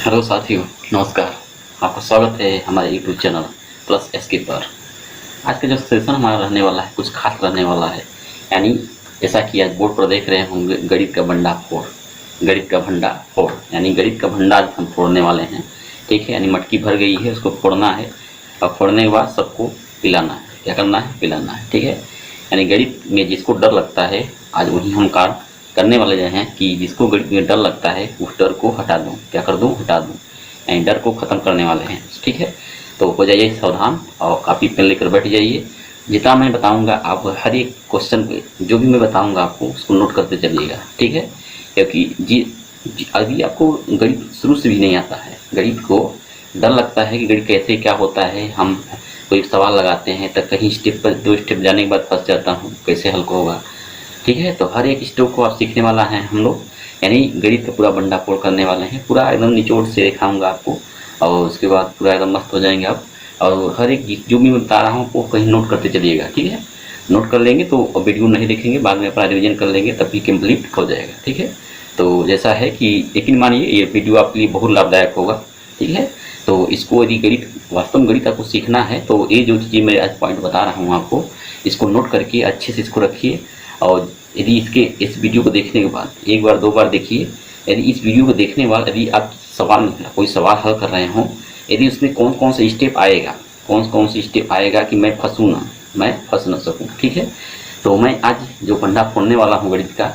Hello साथियों, नमस्कार। आपका स्वागत है हमारे यूट्यूब चैनल प्लस एसके पर। आज का जो सेशन हमारा रहने वाला है कुछ खास रहने वाला है। यानी जैसा कि आज बोर्ड पर देख रहे होंगे, गणित का भंडाफोड़। गणित का भंडाफोड़ यानी गणित का भंडार हम फोड़ने वाले हैं। ठीक है, यानी मटकी भर गई है, उसको फोड़ना है और फोड़ने के बाद सबको पिलाना है। क्या करना है? पिलाना है। ठीक है, यानी गणित में जिसको डर लगता है, आज वही हम कार्य करने वाले जो हैं कि जिसको गणित में डर लगता है उस डर को हटा दूं। क्या कर दूं? हटा दूं। यानी डर को ख़त्म करने वाले हैं। ठीक है, तो हो जाइए सावधान और कापी पेन लेकर बैठ जाइए। जितना मैं बताऊंगा आप हर एक क्वेश्चन पे जो भी मैं बताऊंगा आपको उसको नोट करते चलिएगा। ठीक है, क्योंकि अभी आपको गणित शुरू से भी नहीं आता है। गणित को डर लगता है कि गणित कैसे क्या होता है। हम कोई सवाल लगाते हैं तो कहीं स्टेप पर 2 स्टेप जाने के बाद फंस जाता हूँ, कैसे हल होगा। ठीक है, तो हर एक स्टेप को आप सीखने वाला है हम लोग। यानी गणित का पूरा भंडाफोड़ करने वाले हैं, पूरा एकदम निचोड़ से दिखाऊंगा आपको और उसके बाद पूरा एकदम मस्त हो जाएंगे आप। और हर एक जो भी मैं बता रहा हूँ वो कहीं नोट करते चलिएगा। ठीक है, नोट कर लेंगे तो वीडियो नहीं देखेंगे, बाद में अपना रिविजन कर लेंगे, तब भी कंप्लीट हो जाएगा। ठीक है, तो जैसा है कि यकीन मानिए ये वीडियो आपके लिए बहुत लाभदायक होगा। ठीक है, तो इसको यदि गणित वास्तव में गणित आपको सीखना है तो ये जो चीज़ें मैं आज पॉइंट बता रहा हूँ आपको, इसको नोट करके अच्छे से इसको रखिए। और यदि इस वीडियो को देखने के बाद एक बार 2 बार देखिए। यदि इस वीडियो को देखने के बाद यदि आप कोई सवाल हल कर रहे हों, यदि उसमें कौन कौन से स्टेप आएगा, कौन से स्टेप आएगा कि मैं फंस ना सकूं। ठीक है, तो मैं आज जो भंडा फोड़ने वाला हूँ गणित का,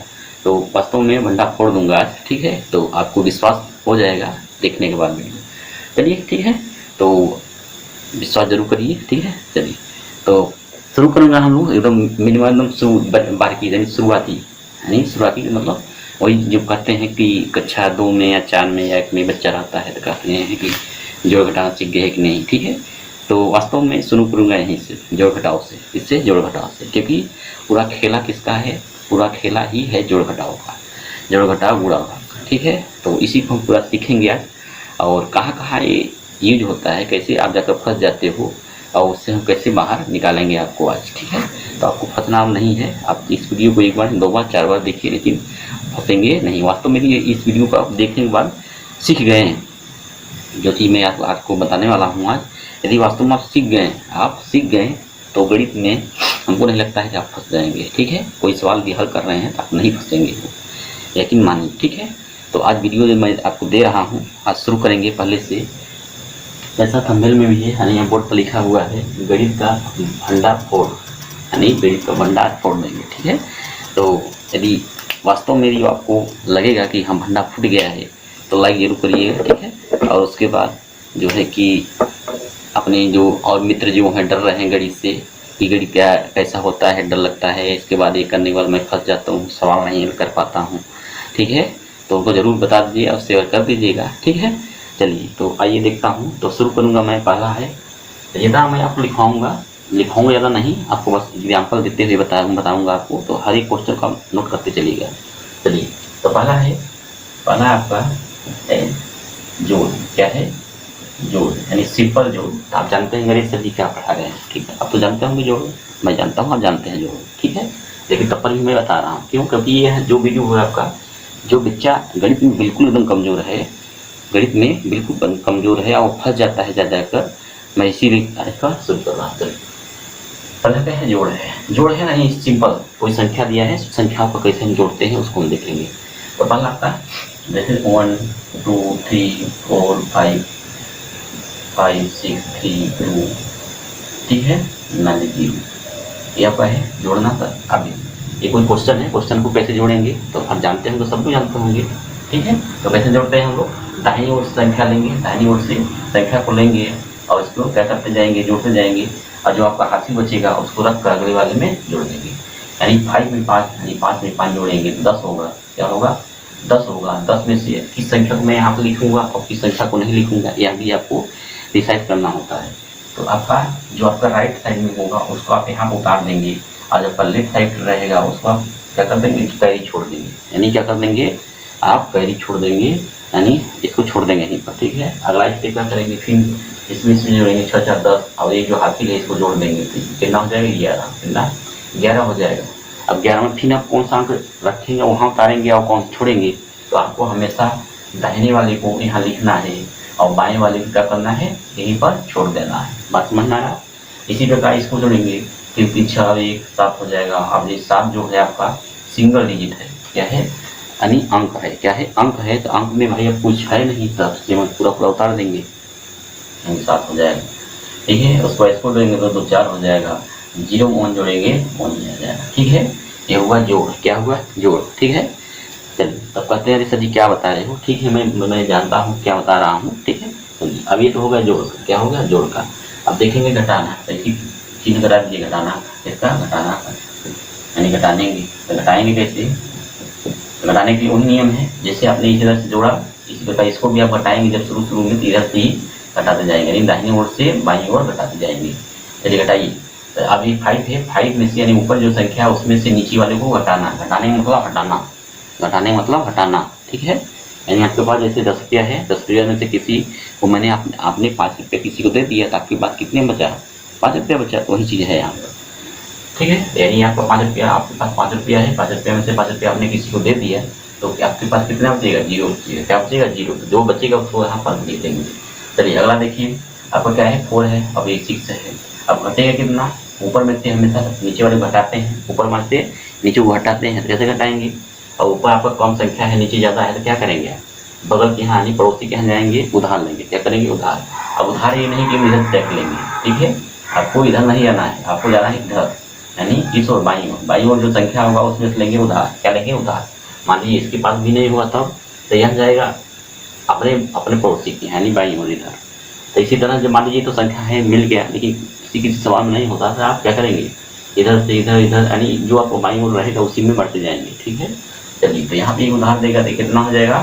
तो वास्तव में भंडा फोड़ दूंगा आज। ठीक है, तो आपको विश्वास हो जाएगा देखने के बाद वीडियो। चलिए, ठीक है, तो विश्वास जरूर करिए। ठीक है, चलिए तो शुरू करूँगा हम लोग एकदम मिनिमम, एकदम बारीकी यानी शुरुआती मतलब वही जो कहते हैं कि कक्षा 2 में या 4 में या 1 में बच्चा रहता है तो कहते हैं कि जोड़ घटाव सीख गए कि नहीं। ठीक है, तो वास्तव में शुरू करूँगा यहीं से, जोड़ घटाव से। इससे जोड़ घटाव से, क्योंकि पूरा खेला किसका है? पूरा खेला ही है जोड़ घटाव का, जोड़ घटाव गुणा भाग। ठीक है, तो इसी को हम पूरा सीखेंगे आज। और कहाँ ये यूज होता है, कैसे आप जाकर फंस जाते हो और उससे हम कैसे बाहर निकालेंगे आपको आज। ठीक है, तो आपको फंसना नहीं है। आप इस वीडियो को 1 बार 2 बार 4 बार देखिए, लेकिन फंसेंगे नहीं। वास्तव में ये इस वीडियो को आप देखने के बाद सीख गए हैं जो कि मैं आपको बताने वाला हूँ आज। यदि वास्तव में आप सीख गए तो गणित में हमको नहीं लगता है कि आप फंस जाएंगे। ठीक है, कोई सवाल भी हल कर रहे हैं तो आप नहीं फंसेंगे, यकीन मानिए। ठीक है, तो आज वीडियो जो मैं आपको दे रहा हूँ, आज शुरू करेंगे पहले से। जैसा थंबनेल में भी है, यानी यहाँ बोर्ड पर लिखा हुआ है गणित का भंडाफोड़, यानी गणित का भंडार फोड़ देंगे। ठीक है, तो यदि वास्तव में यदि आपको लगेगा कि हम भंडार फूट गया है तो लाइक जरूर करिएगा। ठीक है, और उसके बाद जो है कि अपने जो और मित्र जो हैं डर रहे हैं गणित से कि गणित क्या कैसा होता है, डर लगता है, इसके बाद ये करने के बाद मैं फंस जाता हूँ, सवाल नहीं कर पाता हूँ। ठीक है, तो उनको ज़रूर बता दीजिए और शेयर कर दीजिएगा। ठीक है, चलिए तो आइए देखता हूँ। तो शुरू करूँगा मैं। पहला है, ज़्यादा मैं आपको लिखाऊंगा ज़्यादा नहीं, आपको बस एग्जाम्पल देते हुए बताऊंगा आपको। तो हर एक क्वेश्चन का नोट करते चलिएगा। चलिए, तो पहला आपका जोड़। क्या है? जोड़ यानी सिंपल जोड़। आप जानते हैं गणित सर जी क्या पढ़ा रहे हैं। ठीक है, आप तो जानते होंगे जोड़, मैं जानता हूँ, आप जानते हैं जोड़। ठीक है, लेकिन तब पर भी मैं बता रहा हूँ क्यों? क्योंकि ये जो वीडियो है आपका, जो बच्चा गणित में बिल्कुल एकदम कमज़ोर है, गणित में बिल्कुल कमज़ोर है और फंस जाता है ज़्यादा कर, मैं इसीलिए इसका शुरू कर रहा हूँ। पहले है जोड़ है नहीं सिंपल, कोई संख्या दिया है, संख्याओं को कैसे हम जोड़ते हैं उसको हम देखेंगे। तो पहला आपका जैसे 1 2 3 4 5 5 6 3 2, ठीक है, 9 0। ये आपका है जोड़ना। पर अभी ये कोई क्वेश्चन है, क्वेश्चन को कैसे जोड़ेंगे तो आप जानते होंगे, सब कुछ जानते होंगे। ठीक है, तो कैसे जोड़ते हैं हम लोग? दाहिनी ओर से संख्या लेंगे, दाहिनी ओर से संख्या को लेंगे और इसको क्या करते जाएंगे? जोड़ते जाएंगे, और जो आपका हाथी बचेगा उसको रख कर अगले वाले में जोड़ देंगे। यानी 5 में 5 यानी 5 में 5 जोड़ेंगे तो 10 होगा। क्या होगा? 10 होगा। 10 में से किस संख्या को मैं यहाँ पर लिखूंगा और किस संख्या को नहीं लिखूंगा, यह भी आपको डिसाइड करना होता है। तो आपका जो आपका राइट साइड में होगा उसको आप यहाँ पर उतार देंगे, और जो आपका लेफ्ट साइड रहेगा उसको आप क्या कर देंगे? कैरी छोड़ देंगे। यानी क्या कर देंगे? आप कैरी छोड़ देंगे, यानी इसको छोड़ देंगे यहीं पर। ठीक है, अगला स्टेप क्या करेंगे? फिर इसमें जोड़ेंगे 6 4 10, और ये जो हाथी है इसको जोड़ देंगे। कितना हो जाएगा? 11। कितना? 11 हो जाएगा। अब 11 में फिर आप कौन सा अंक रखेंगे वहाँ उतारेंगे और कौन छोड़ेंगे? तो आपको हमेशा दाहिने वाले को यहाँ लिखना है और बाएं वाले को क्या करना है, यहीं पर छोड़ देना है। बात समझ में आया। इसी प्रकार इसको जोड़ेंगे, 3 3 6 1 7 हो जाएगा। अब ये 7 जो है आपका सिंगल डिजिट है, क्या है, यानी अंक है। क्या है, अंक है। तो अंक में भाई अब कुछ है नहीं, तब से पूरा पूरा उतार देंगे, 7 हो जाएगा। ठीक है, उसको इसको जोड़ेंगे तो 2 4 हो जाएगा, 0 1 जोड़ेंगे 1 ही आ जाएगा। ठीक है, ये हुआ जोड़। क्या हुआ, जोड़। ठीक है, चलिए अब कहते हैं अरे सर जी क्या बता रहे हो। ठीक है, मैं जानता हूँ क्या बता रहा हूँ। ठीक है, चलिए अब ये तो हो गया जोड़ का। क्या हो गया, जोड़ का। अब देखेंगे घटाना, तो इसी चिन्ह करा दीजिए, घटाना, इसका घटाना, यानी घटाने तो घटाएंगे कैसे, तो घटाने के लिए वही नियम है जैसे आपने इस तरह से जोड़ा, इसी प्रकार इसको भी आप घटाएंगे। जब शुरू में तो इधर से ही घटाते जाएंगे, यानी दाहिनी ओर से बाईं ओर घटाते जाएंगे। चलिए घटाइए। तो अब ये 5 है, 5 में से यानी ऊपर जो संख्या है उसमें से नीचे वाले को घटाना। घटाने का मतलब हटाना, घटाने का मतलब हटाना। ठीक है, यानी आपके पास जैसे 10 रुपया है, 10 रुपया में से किसी को मैंने आपने 5 रुपया किसी को दे दिया, तो आपके पास कितने बचा, 5 रुपया बचा। तो वही चीज़ है यहाँ पर। ठीक है, यानी आपका 5 रुपया, आपके पास 5 रुपया है, 5 रुपया में से 5 रुपया आपने किसी को दे दिया, तो आपके पास कितना बचेगा, 0 बचेगा। क्या बचेगा, 0। तो जो बचेगा उसको यहाँ पर लिख देंगे। चलिए अगला देखिए, आपका क्या है, 4 है, अब ये 6 है। अब घटेगा कितना, ऊपर में से हमेशा नीचे वाले घटाते हैं, ऊपर में से नीचे को घटाते हैं। तो कैसे घटाएंगे, और ऊपर आपका कम संख्या है, नीचे ज़्यादा है, तो क्या करेंगे, बगल के यहाँ यानी पड़ोसी के यहाँ जाएंगे, उधार लेंगे। क्या करेंगे, उधार। अब उधार ये नहीं कि हम इधर देख लेंगे। ठीक है, आपको इधर नहीं आना है, आपको जाना है इधर, यानी इस ओर बाईं ओर जो संख्या होगा उसमें से लेंगे उधार। क्या लेंगे, उधार। मान लीजिए इसके पास भी नहीं हुआ तब, तो यहाँ जाएगा अपने अपने पड़ोसी की, यानी बाईं ओर इधर। तो इसी तरह जब मान लीजिए तो संख्या है, मिल गया, लेकिन किसी सवाल में नहीं होता, तो आप क्या करेंगे, इधर से इधर इधर, यानी जो आपको बाईं ओर रहेगा उसी में बढ़ते जाएंगे। ठीक है, चलिए तो यहाँ पे उधार देगा तो कितना हो जाएगा।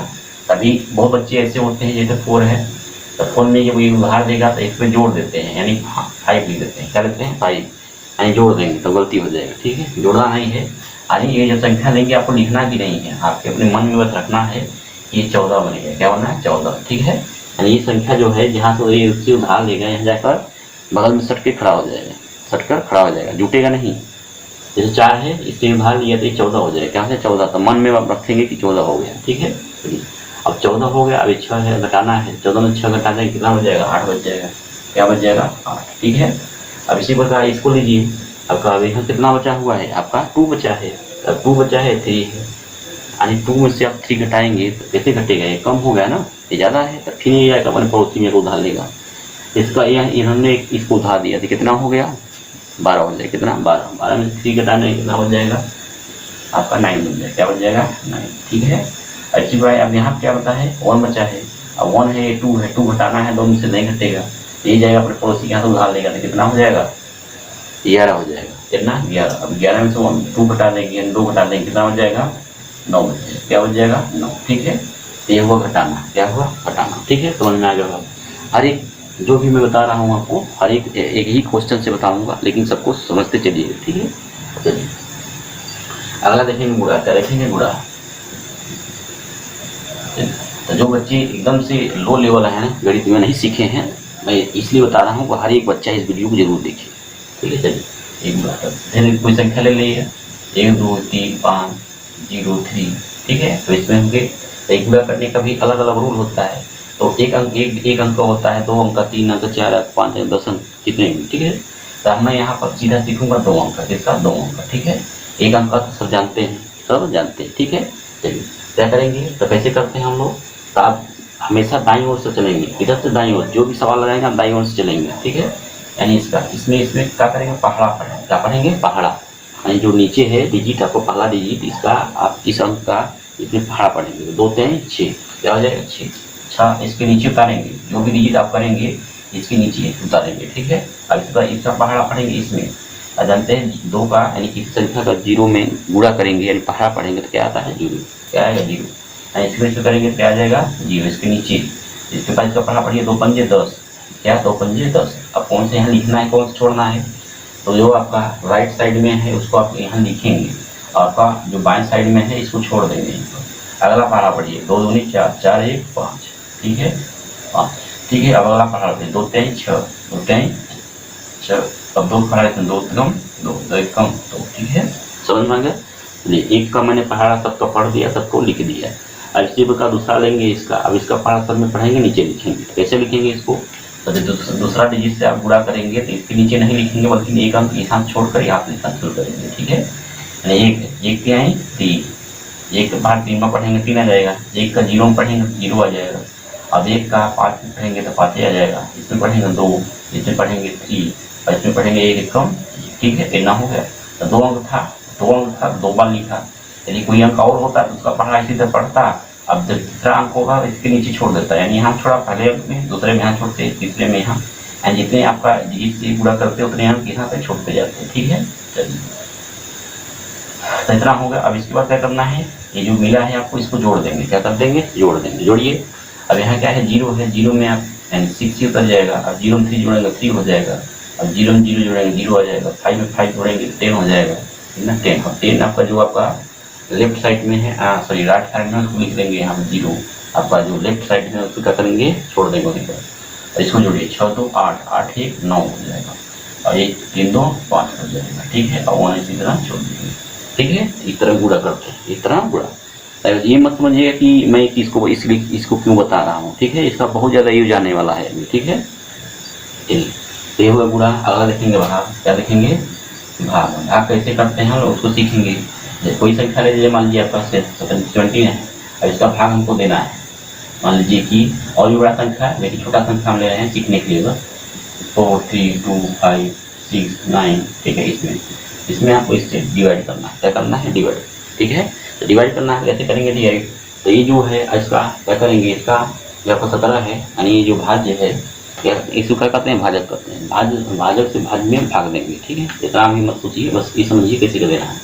तभी बहुत बच्चे ऐसे होते हैं जैसे 4 है, तो 4 में जब ये उधार देगा तो इस पर जोड़ देते हैं, यानी 5 लिख देते हैं। क्या लिखते हैं, 5, यानी जोड़ देंगे तो गलती हो जाएगा। ठीक है, जोड़ना नहीं है, यानी ये जो संख्या लेंगे आपको लिखना भी नहीं है, आपके अपने मन में बस रखना है। ये 14 बनेगा। क्या बनना है, 14। ठीक है, यानी ये संख्या जो है जहाँ से ये उससे उधार लेगा, यहाँ जाकर बगल में सट के खड़ा हो जाएगा, सट कर खड़ा हो जाएगा, जुटेगा नहीं। जैसे 4 है, इससे उधार लिया तो ये 14 हो जाएगा। क्या है, 14। तो मन में आप रखेंगे कि 14 हो गया। ठीक है, अब 14 हो गया। अब 6 है, घटाना है, 14 में 6 घटा देंगे, कितना बच जाएगा, 8 बच जाएगा। क्या बच जाएगा, 8। ठीक है, अब इसी प्रकार इसको लीजिए, आपका अब यहाँ कितना बचा हुआ है, आपका 2 बचा है। अब 2 बचा है, 3 है, यानी 2 में से आप 3 घटाएंगे तो कैसे घटेगा, ये कम हो गया ना, ये ज़्यादा है। तो फिर ये आएगा अपने पड़ोसी में उधार लेगा, इसका इन्होंने इसको उधार दिया तो कितना हो गया, 12 हो जाएगा। कितना, 12। 12 में से 3 घटाने कितना बच जाएगा, आपका 9 बन जाएगा। क्या बच जाएगा, 9। ठीक है, अच्छी बात। अब यहाँ क्या बता है, 1 बचा है। अब 1 है, 2 है, 2 घटाना है, 2 में से नहीं घटेगा, ये जाएगा अपने पड़ोसी के यहाँ से उधार लेगा तो कितना हो जाएगा, 11 हो जाएगा। कितना, 11। अब 11 में से 2 घटा लेंगे, 2 घटा लेंगे, कितना हो जाएगा, 9 बच जाएगा। क्या बच जाएगा, 9। ठीक है, तो ये हुआ घटाना। क्या हुआ, घटाना। ठीक है, समझ में आ गया। हर एक जो भी मैं बता रहा हूँ आपको, हर एक ही क्वेश्चन से बताऊंगा, लेकिन सबको समझते चलिए। ठीक है, चलिए अगला देखेंगे गुणा। क्या देखेंगे, गुणा। तो जो बच्चे एकदम से लो लेवल है, गणित में नहीं सीखे हैं, मैं इसलिए बता रहा हूँ कि हर एक बच्चा इस वीडियो को जरूर देखे। ठीक है, चलिए एक बार फिर कोई संख्या ले लीजिए, 1 2 3 5 0 3। ठीक है, तो इसमें होंगे एक गुणा करने का भी अलग अलग रूल होता है। तो एक अंक होता है, 2 अंक, 3 अंक, 4 अंक, 5 अंक, 10 अंक, कितने भी। ठीक है, तो मैं यहाँ पर सीधा सीखूंगा 2 अंक, किसका, 2 अंक। ठीक है, 1 अंक तो सब जानते हैं, सब जानते हैं। ठीक है, चलिए क्या करेंगे, तो कैसे करते हैं हम लोग, तो आप हमेशा दाईं ओर से चलेंगे, इधर से दाईं ओर, जो भी सवाल लगाएंगे आप दाईं ओर से चलेंगे। ठीक है, यानी इसमें क्या करेंगे, पहाड़ा पढ़ेंगे। क्या पढ़ेंगे, पहाड़ा, यानी जो नीचे है डिजिट, आपको पहला डिजिट इसका, आप इस अंक का इसमें पहाड़ा पढ़ेंगे। 2 3 6, क्या हो जाएगा, 6। अच्छा, इसके नीचे उतारेंगे, जो भी डिजिट आप करेंगे इसके नीचे उतारेंगे। ठीक है, अब इसका पहाड़ा पढ़ेंगे। इसमें जानते हैं 2 का, यानी इस संख्या का 0 में गुणा करेंगे, यानी पहाड़ा पढ़ेंगे तो क्या आता है, 0। क्या आएगा, 0। इसमें करेंगे क्या आ जाएगा, 0। इसके नीचे इसके पास इसका पढ़ा पढ़िए, 2 पंजे 10। क्या, 2 पंजे 10। अब कौन से यहाँ लिखना है, कौन से छोड़ना है, तो जो आपका राइट साइड में है उसको आप यहाँ लिखेंगे, और आपका जो बाएं साइड में है इसको छोड़ देंगे। अगला पढ़ा पढ़िए, 2 दूनी 4, 4 1 5। ठीक है, 5। ठीक है, अब अगला पढ़ा पढ़िए, 2 3 6, 2 3 6। अब 2 पढ़ा लेते हैं, 2 कम 2, 2 कम 2। ठीक है, समझ में आ गया। एक का मैंने पढ़ा, सबका पढ़ दिया, सबको लिख दिया। अब इसी प्रकार दूसरा लेंगे इसका, अब इसका पहाड़ा सर में पढ़ेंगे नीचे लिखेंगे। कैसे लिखेंगे इसको, तो दूसरा डिजिट से आप गुणा करेंगे तो इसके नीचे नहीं लिखेंगे बल्कि एक अंक यहाँ छोड़कर यहाँ लिखना शुरू करेंगे। ठीक है, एक क्या है 3, एक का भाग 3 में पढ़ेंगे 3 आ जाएगा, एक का 0 में पढ़ेंगे तो 0 आ जाएगा। अब एक का 5 में पढ़ेंगे तो 5 आ जाएगा, इसमें पढ़ेंगे 2, इसमें पढ़ेंगे 3 और इसमें पढ़ेंगे 1 कम। ठीक है, इतना हो गया। तो 2 अंक था 2 बार लिखा, यदि कोई अंक और होता तो उसका पढ़ना इसी से पढ़ता। अब जब तीसरा अंक होगा इसके नीचे छोड़ देता है, यानी यहाँ छोड़ा पहले अंक में, दूसरे में यहाँ छोड़ते, तीसरे में यहाँ, यानी जितने आपका डिजिट से गुणा करते उतने अंक यहाँ पे छोड़ते जाते हैं। ठीक है, चलिए तो इतना होगा। अब इसके बाद क्या करना है, ये जो मिला है आपको इसको जोड़ देंगे। क्या कर देंगे, जोड़ देंगे। जोड़िए। अब यहाँ क्या है 0 है, 0 में आप यानी 6 ही उतर जाएगा। अब 0 में 3 जोड़ेंगे 3 हो जाएगा। अब 0 में 0 जोड़ेंगे 0 आ जाएगा। 5 में 5 जोड़ेंगे 10 हो जाएगा, है ना 10। अब 10 आपका जो आपका लेफ्ट साइड में है, सॉरी राइट साइड में उसको लिख देंगे यहाँ पर 0। आपका जो लेफ्ट साइड में उसको क्या करेंगे, छोड़ देंगे वहीं पर। इसको जोड़िए 6 2 8 8 1 9 हो जाएगा और 1 3 2 5 हो जाएगा। ठीक है, और 1 इसी तरह छोड़ देंगे। ठीक है, इस तरह गुणा करते हैं, इस तरह गुणा। ये मत समझिएगा कि मैं इसको इसलिए इसको क्यों बता रहा हूँ। ठीक है, इसका बहुत ज़्यादा यूज आने वाला है अभी। ठीक है, तो ये हुआ गुणा। अगला देखेंगे भाग। क्या देखेंगे, भाग कैसे करते हैं हम लोग उसको सीखेंगे। कोई संख्या ले लीजिए, मान लीजिए आपका 70 है, अब इसका भाग हमको देना है। मान लीजिए कि और भी बड़ा संख्या है लेकिन छोटा संख्या हम ले रहे हैं सीखने के लिए, बस 4 3 2 5 6 9। ठीक है, इसमें आपको इससे डिवाइड करना है। क्या करना है, डिवाइड। ठीक है, तो डिवाइड करना है, कैसे करेंगे डिवाइड। तो ये जो है इसका क्या करेंगे, इसका जो आपका 17 है यानी ये जो भाज्य है, इसको क्या करते हैं, भाजक करते हैं। भाजक से भाज्य में भाग देंगे। ठीक है, इतना भी मत सोचिए, बस ये समझिए कैसे कर देना है।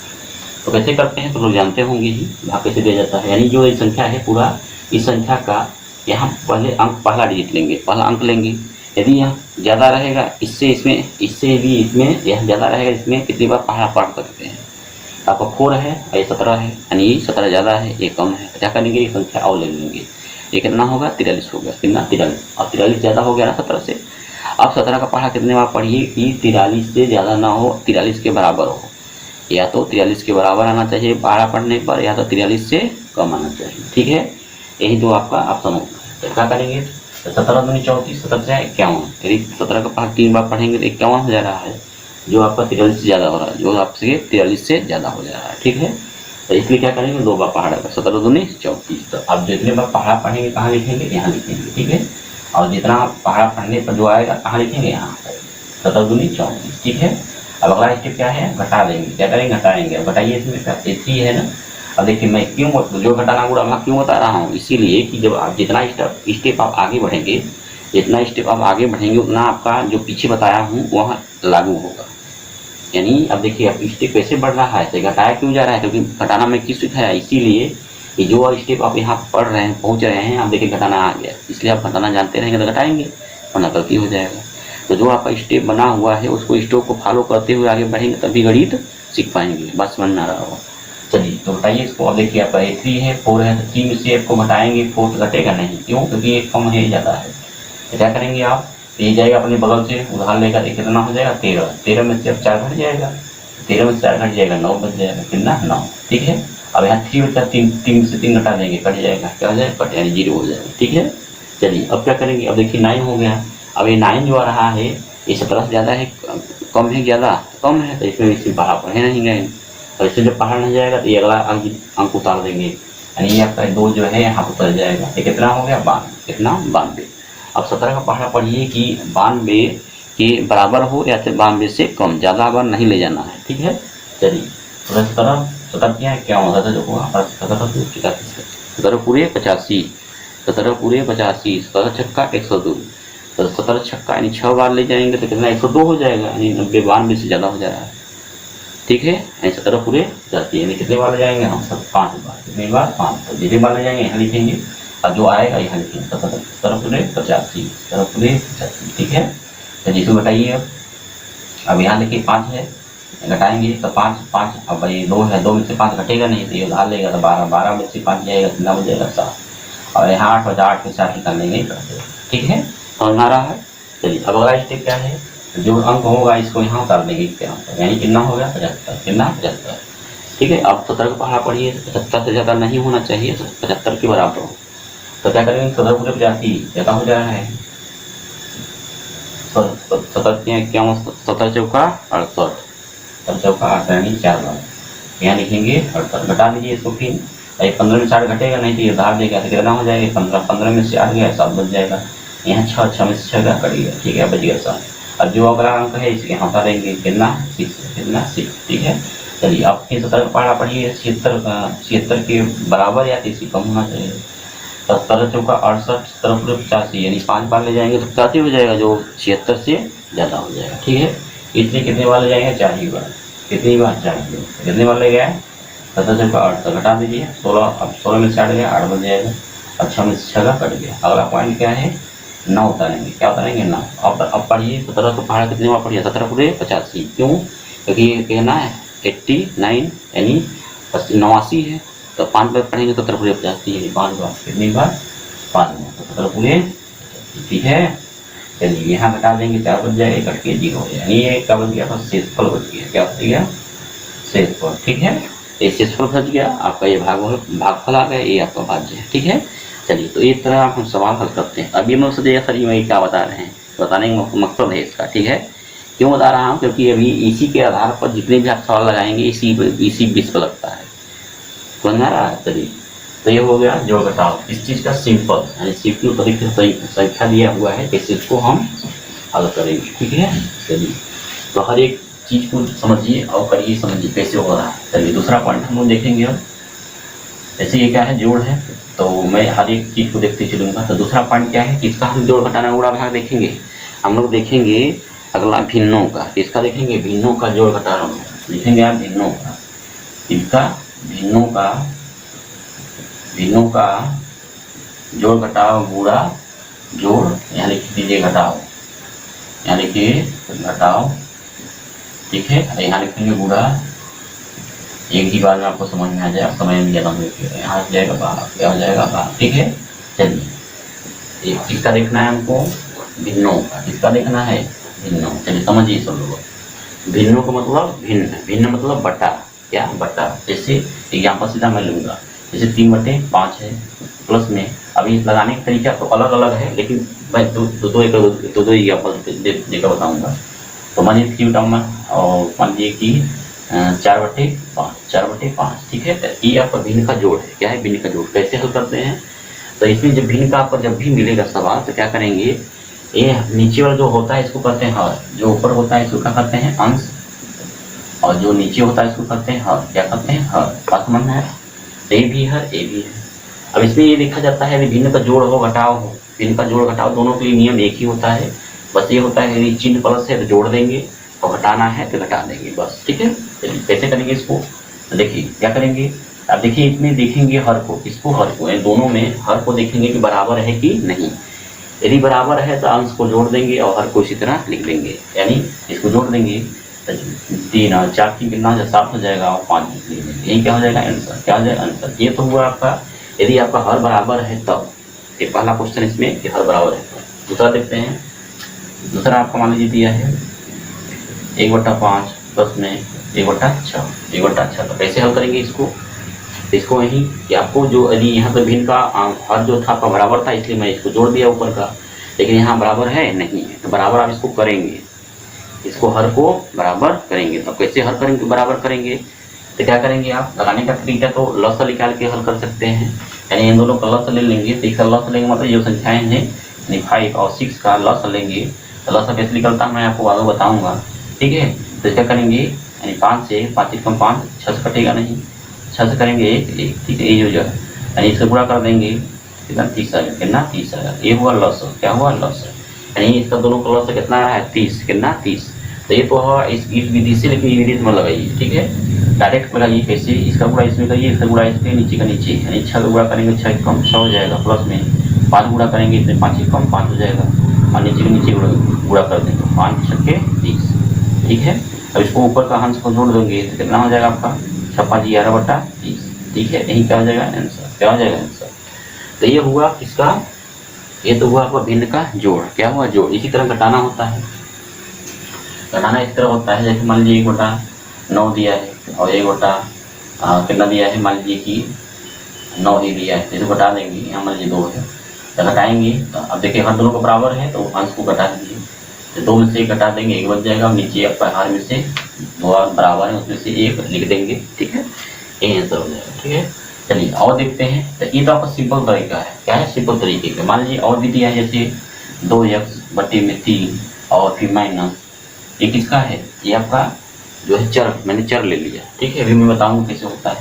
तो कैसे करते हैं तो लोग जानते होंगे ही, भाग कैसे दिया जाता है। यानी जो ये संख्या है पूरा, इस संख्या का यहाँ पहले अंक, पहला डिजिट लेंगे, पहला अंक लेंगे। यदि यहाँ ज़्यादा रहेगा इससे इसमें, इससे भी इसमें, यह ज़्यादा रहेगा इसमें, कितनी बार पहाड़ा पढ़ सकते हैं। आपका 4 है और ये 17 है, यानी ये 17 ज़्यादा है ये कम है। क्या करेंगे, ये संख्या और ले लेंगे। ये कितना होगा, 43 होगा। कितना, 43। और 43 ज़्यादा हो गया ना 17 से। अब 17 का पहाड़ा कितने बार पढ़िए कि 43 से ज़्यादा ना हो, 43 के बराबर हो। या तो 43 के बराबर आना चाहिए पहाड़ा पढ़ने पर, या तो 43 से कम आना चाहिए। ठीक है, यही दो आपका ऑप्शन होता है। तो क्या करेंगे, 17 दूनी 34, 17 से 51। यदि 17 का पहाड़ 3 बार पढ़ेंगे तो 51 हो जा रहा है, जो आपका 43 से ज़्यादा हो रहा है, जो आपसे 43 से ज़्यादा हो जा रहा है। ठीक है, तो इसलिए क्या करेंगे, 2 बार पहाड़ा का 17 दूनी 34। तो अब जितने बार पहाड़ा पढ़ेंगे कहाँ लिखेंगे, यहाँ लिखेंगे। ठीक है, और जितना पहाड़ा पढ़ने पर जो आएगा कहाँ लिखेंगे, यहाँ पर 17 दूनी 34। ठीक है, अब अगला स्टेप क्या है, घटा देंगे। क्या करेंगे, घटाएंगे। अब घटाइए, इसमें 3 है ना। अब देखिए मैं क्यों जो घटाना गुणा मैं क्यों बता रहा हूँ, इसीलिए कि जब आप जितना स्टेप आप आगे बढ़ेंगे, जितना स्टेप आप आगे बढ़ेंगे उतना आपका जो पीछे बताया हूँ वहाँ लागू होगा। यानी अब देखिए अब स्टेप कैसे बढ़ रहा है, तो घटाया क्यों जा रहा है, क्योंकि घटाना में किस सिखाया, इसीलिए कि जो स्टेप आप यहाँ पढ़ रहे हैं, पहुँच रहे हैं, आप देखिए घटाना आ गया, इसलिए आप घटाना जानते रहेंगे तो घटाएंगे, वरना गलती हो जाएगा। तो जो आपका स्टेप बना हुआ है उसको स्टेप को फॉलो करते हुए आगे बढ़ेंगे तभी गणित सीख पाएंगे। बस समझ में आ रहा होगा। चलिए तो घटाइए इसको। अब देखिए आपका 3 है, 4 है, तो 3 में से आपको घटाएंगे, 4 तो घटेगा नहीं। क्यों, क्योंकि एक कम है ज़्यादा है। तो क्या करेंगे आप, ये जाएगा अपने बगल से उधार लेकर, कितना हो जाएगा 13। 13 में से अब 4 घट जाएगा, 13 में से 4 घट जाएगा, 9 बच जाएगा। कितना, 9। ठीक है, अब यहाँ 3 बचा, 3 से 3 घटा देंगे, कट जाएगा। क्या हो जाएगा, कट, यानी 0 हो जाएगा। ठीक है, चलिए अब क्या करेंगे, अब देखिए 9 हो गया। अब ये 9 जो आ रहा है ये 17 से ज़्यादा है, कम है, ज़्यादा कम है, तो इसमें इससे पहाड़ पढ़े नहीं गए। और इससे जब पहाड़ नहीं जाएगा तो ये अगला अंक उतार देंगे, यानी ये आपका 2 जो है यहाँ उतर जाएगा। ये कितना हो गया, 92। कितना, 92। अब 17 का पहाड़ा पढ़िए कि 92 के बराबर हो या फिर 92 से कम, ज़्यादा बार नहीं ले जाना है। ठीक है, चलिए 17 क्या है, क्या होगा, तो देखो 17 पूरे 85, 17 पूरे 85, 17 छक्का 102। तो 17 छक्का यानी 6 बार ले जाएंगे तो कितना, 102 हो जाएगा, यानी 90, 92 से ज़्यादा हो जा रहा है। ठीक है, यानी 17 पूरे 85, यानी कितने बार ले जाएंगे हम, 5 बार। कितने बार, 5। तो जितने बार ले जाएंगे यहाँ लिखेंगे, और जो आएगा यहाँ लिखेंगे 17 पूरे 85, 17 पूरे 85। ठीक है, तो जिसको घटाइए। अब यहाँ देखिए 5 है, घटाएंगे तो 5, अब भाई 2 है, 2 में से 5 घटेगा नहीं, तो ये उधार लेगा तो 12 में से 5 जाएगा, कितना हो जाएगा, 7। और यहाँ 8 बचा, 8 में से 8 निकाल लेंगे। ठीक है, समझ में आ रहा है। चलिए अब अगला स्टेप क्या है, जो अंक होगा इसको यहाँ उतार देंगे इसके अंक, यानी कितना हो गया, 75। कितना, 75। ठीक है। अब 17 का पहाड़ा पढ़िए, 75 से ज़्यादा नहीं होना चाहिए, 75 के बराबर हो। तो क्या करेंगे, 17 पूरे 85 ज़्यादा हो जा रहा है। 17 क्या, 17 चौका 68, 17 चौका 8 यानी 4 बार यहाँ लिखेंगे 68। घटा दीजिए इसको फिर, 15 में 60 घटेगा नहीं तो ये उधार देगा, तो कितना हो जाएगा 15, 15 में से 8 गया 7 बच जाएगा। यहाँ 6, 6 में से 6 कट गया, ठीक है, बच गया 7। अब जो अगला अंक है इसके यहाँ हटा देंगे, कितना 6, कितना 6, ठीक है। चलिए अब फिर 17 का पहाड़ा पढ़िए, 76 के बराबर या इससे कम होना चाहिए। 17 चौका 68, 17 पूरे 85 यानी 5 बार ले जाएंगे तो 85 हो जाएगा, जो 76 से ज़्यादा हो जाएगा, ठीक है। इसलिए कितने बार ले जाएंगे, 4 ही बार। कितनी बार, 4 बार। कितने बार ले गया, 17 चौका 8, तो घटा दीजिए 16, अब 16 में से 8 गया 8 बन जाएगा, और 6 में से 6 का कट गया। अगला पॉइंट क्या है, 9 उतारेंगे, क्या उतारेंगे 9। अब पढ़िए 17 का पहाड़ा कितने बार पढ़िए, 17 पूरे 85, क्यों, क्योंकि ये कहना है 89 यानी 89 है, तो 5 बार पढ़ेंगे 17 पूरे 85 यानी 5 बार, कितनी बार 5 बार, तो 17 पूरे, ठीक है। चलिए यहाँ घटा देंगे 4 बच जाएगा, कट के 0 यानी ये क्या बच गया था, शेषफल बच गया, क्या बच गया, शेषफल, ठीक है। ये शेषफल बच गया आपका, ये भागफल आ गया, ये आपका भाज्य है, ठीक है। चलिए तो इस तरह आप हम सवाल हल करते हैं। अब ये मैं सोचिएगा सर ये क्या बता रहे हैं, बताने का मकसद है इसका, ठीक है। क्यों बता रहा हूँ, क्योंकि अभी इसी के आधार पर जितने भी आप सवाल लगाएंगे इसी बीच पर लगता है, समझ में आ रहा है। चलिए तो ये हो गया जोड़ घटाव, इस चीज़ का सिंपल यानी सीपीयू तरीके से संख्या दिया हुआ है, इस चीज़ को हम हल करेंगे, ठीक है। चलिए तो हर एक चीज़ को समझिए और करिए, समझिए कैसे हो रहा है। चलिए दूसरा पॉइंट हम लोग देखेंगे। अब जैसे ये क्या है, जोड़ है, तो मैं हर एक चीज़ को देखते चलूँगा। तो दूसरा पॉइंट क्या है, किसका हम जोड़ घटाना गुणा भाग देखेंगे। हम लोग देखेंगे अगला भिन्नों का, किसका देखेंगे, भिन्नों का जोड़ घटाना लिखेंगे आप, भिन्नों का, इसका भिन्नों का जोड़ घटाओ गुणा जोड़, यहाँ लिख दीजिए घटाओ, यहाँ लिखिए घटाओ, ठीक है। यहाँ लिखेंगे गुणा, एक ही बार में आपको समझ में आ जाए, समय में ज़्यादा यहाँ हो जाएगा बाहर, क्या हो जाएगा बाहर, ठीक है। चलिए एक किसका देखना है हमको, भिन्नों का, किसका देखना है, भिन्नों। चलिए समझिए सब लोग, भिन्नों का मतलब भिन्न, भिन्न मतलब बटा, क्या बटा। जैसे एग्जाम्पल सीधा मैं लूँगा, जैसे 3/5 है, प्लस में अभी लगाने का तरीका तो अलग अलग है, लेकिन मैं दो एग्जाम्पल देकर बताऊँगा। तो मानिए 3 टर्म में, और मान लीजिए कि 4/5, ठीक है। तो ये आपका भिन्न का जोड़ है, क्या है, भिन्न का जोड़। कैसे हल करते हैं, तो इसमें जब भिन्न का आपको जब भी मिलेगा सवाल, तो क्या करेंगे, ये नीचे वाला जो होता है इसको करते हैं हर, जो ऊपर होता है इसको क्या करते हैं अंश, और जो नीचे होता है इसको करते हैं हर, क्या करते हैं हर, बात समझ में है। ए भी है, ए भी है। अब इसमें ये देखा जाता है यदि भिन्न का जोड़ हो घटाव हो, भिन्न का जोड़ घटाव दोनों के लिए नियम एक ही होता है, बस ये होता है यदि चिन्ह प्लस है तो जोड़ देंगे और घटाना है तो घटा देंगे, बस, ठीक है। चलिए कैसे करेंगे इसको, देखिए क्या करेंगे। अब देखिए इसमें देखेंगे हर को, इसको हर को, दोनों में हर को देखेंगे कि बराबर है कि नहीं। यदि बराबर है तो अंश को जोड़ देंगे और हर को इसी तरह लिख देंगे, यानी इसको जोड़ देंगे 3 और 4 की कितना 7 हो जाएगा, और 5 लिख देंगे, यही क्या हो जाएगा आंसर, क्या हो जाएगा आंसर। ये तो हुआ आपका यदि आपका हर बराबर है तब, ये पहला क्वेश्चन इसमें कि हर बराबर है। दूसरा देखते हैं, दूसरा आपका मान लीजिए दिया है 1/5 प्लस में 1/6, तो कैसे हल करेंगे इसको। इसको यही कि आपको जो यदि यहाँ पर भिन्न का हर जो था आपका बराबर था, इसलिए मैं इसको जोड़ दिया ऊपर का, लेकिन यहाँ बराबर है नहीं है, तो बराबर आप इसको करेंगे, इसको हर को बराबर करेंगे। तो कैसे हल करेंगे, बराबर करेंगे, तो क्या करेंगे आप, लगाने का तरीका तो लस निकाल के हल कर सकते हैं, यानी इन दोनों का लस ले लेंगे। तो इसका लस लेंगे मतलब जो संख्याएं हैं यानी 5 और 6 का लस लेंगे, तो लस कैसे निकलता है मैं आपको आगे बताऊँगा, ठीक है। तो क्या करेंगे, यानी 5 से 5 कम 5, 6 से कटेगा नहीं, 6 से करेंगे 1, ठीक है, ये हो जाएगा, यानी इससे गुणा कर देंगे कितना 30 आ गया, कितना 30 आ गया, ये हुआ लस, क्या हुआ लस, यानी इसका दोनों का लस कितना रहा है 30, कितना 30। तो ये तो हुआ इस विधि से, लेकिन ये विधि में लगाइए, ठीक है, डायरेक्ट लगाइए। कैसे, इसका गुणा इसमें करिए, इसका गुणा इसमें, नीचे का नीचे, यानी 6 का गुणा करेंगे 6 कम 6 हो जाएगा, प्लस में 5 गुणा करेंगे इसमें 5 कम 5 हो जाएगा, और नीचे के नीचे गुणा कर देंगे 5 6 30, ठीक है। अब इसको ऊपर का अंश को जोड़ देंगे तो कितना हो जाएगा आपका 6×5 11/30, ठीक है, यही क्या हो जाएगा आंसर, क्या हो जाएगा आंसर। तो ये हुआ किसका, ये तो हुआ आपका भिन्न का जोड़, क्या हुआ जोड़। इसी तरह घटाना होता है, घटाना इस तरह होता है, जैसे मान लीजिए 1/9 दिया है और 1/5 कितना दिया है, मान लीजिए कि 9 ही दिया है, इसको घटा देंगे, यहाँ मान लीजिए 2 है तो घटाएंगे, तो अब देखिए हर दोनों को बराबर है तो अंश को घटा दीजिए, तो 2 में से 1 घटा देंगे, 1 बच जाएगा, और नीचे आपका हर में से 2 बराबर है उसमें से 1 लिख देंगे, ठीक है, ये आंसर हो जाएगा, ठीक है। चलिए और देखते हैं, तो ये तो आपका सिंपल तरीका है, क्या है सिंपल तरीके का। मान लीजिए और भी दिया है, जैसे 2x/3 और फिर माइनस, ये किसका है, ये आपका जो है चर, मैंने चर ले लिया, ठीक है, अभी मैं बताऊंगा कैसे होता है,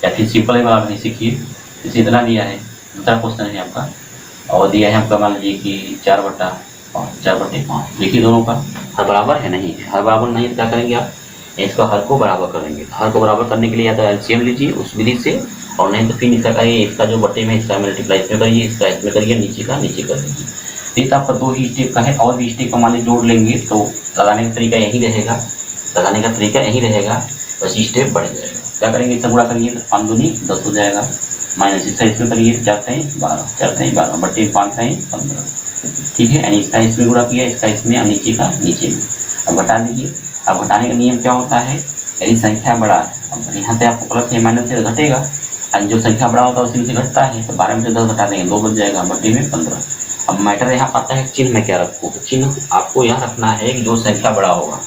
या फिर सिंपल है वाला नहीं सीखिए। इसे इतना दिया है, दूसरा क्वेश्चन है आपका, और दिया है आपका मान लीजिए कि 4/5, देखिए दोनों का हर बराबर है, नहीं है हर बराबर नहीं, तो क्या करेंगे आप, इसका हर को बराबर करेंगे। हर को बराबर करने के लिए या तो एलसीएम लीजिए उस विधि से, और नहीं तो फिर इसका करिए, इसका जो बटे में इसका मल्टीप्लाई इसमें करिए, इसका इसमें करिए, नीचे का नीचे कर दीजिए। तो आपका 2 ही स्टेप का है, और भी स्टेप का मान लीजिए जोड़ लेंगे तो लगाने का तरीका यही रहेगा, बस स्टेप बढ़ जाएगा। क्या करेंगे, इससे गुणा करिए तो 5 दूनी 10 हो जाएगा, माइनस इसका इसमें करिए 4×3 = 12, बटे 5×15, ठीक है, यानी इसका इसमें गुणा किया, इसका इसमें, और नीचे का नीचे में। अब घटा दीजिए। अब घटाने का नियम क्या होता है, यदि संख्या बड़ा है, अब यहाँ से आपको प्लस या माइनस से घटेगा, और जो संख्या बड़ा होता है उसी में से घटता है, तो 12 में से 10 घटा देंगे, 2 बच जाएगा, बटे में 15। अब मैटर यहाँ आता है चिन्ह में क्या रखो, चिन्ह आपको यहाँ रखना है कि जो संख्या बड़ा होगा।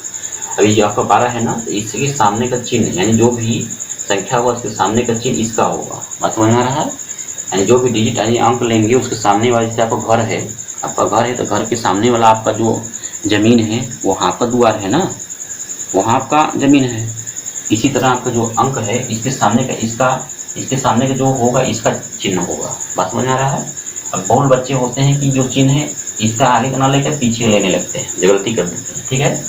अभी जो आपका 12 है ना, तो इसके सामने का चिन्ह, यानी जो भी संख्या होगा उसके सामने का चिन्ह इसका होगा, बात समझ में आ रहा है। यानी जो भी डिजिट यानी अंक लेंगे उसके सामने वाले, जैसे आपका घर है, तो घर के सामने वाला आपका जो जमीन है वहाँ आपका द्वार है ना, वहाँ आपका जमीन है। इसी तरह आपका जो अंक है इसके सामने का इसके सामने का जो होगा इसका चिन्ह होगा, बात समझ में आ रहा है। अब बहुत बच्चे होते हैं कि जो चिन्ह है इसका आगे का ना लेकर पीछे लेने लगते हैं, जो गलती कर देते हैं, ठीक है,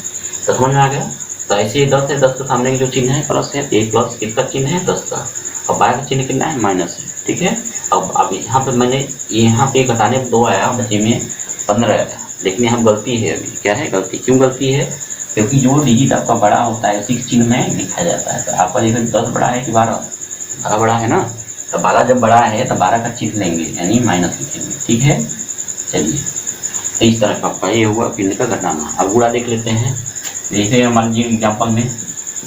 तो समझ में आ गया। तो ऐसे 10 है, 10 के सामने जो चिन्ह है प्लस है, एक प्लस किसका चिन्ह है 10 का, और 12 का चिन्ह कितना है माइनस है, ठीक है। अब यहाँ पे मैंने यहाँ पे घटाने में 2 आया, बचे में 15 आया, लेकिन यहाँ गलती है, अभी क्या है गलती, क्यों गलती है, क्योंकि जो डिजिट आपका बड़ा होता है उसी चिन्ह में लिखा जाता है। तो आपका जैसे 10 बड़ा है कि 12 बड़ा है ना, तो 12 जब बड़ा है तो 12 का चिन्ह लेंगे, यानी माइनस लिखेंगे, ठीक है। चलिए, तो इस तरह का आपका ये हुआ पिंड का घटाना। अब गुणा देख लेते हैं, जैसे मान लीजिए एग्जाम्पल में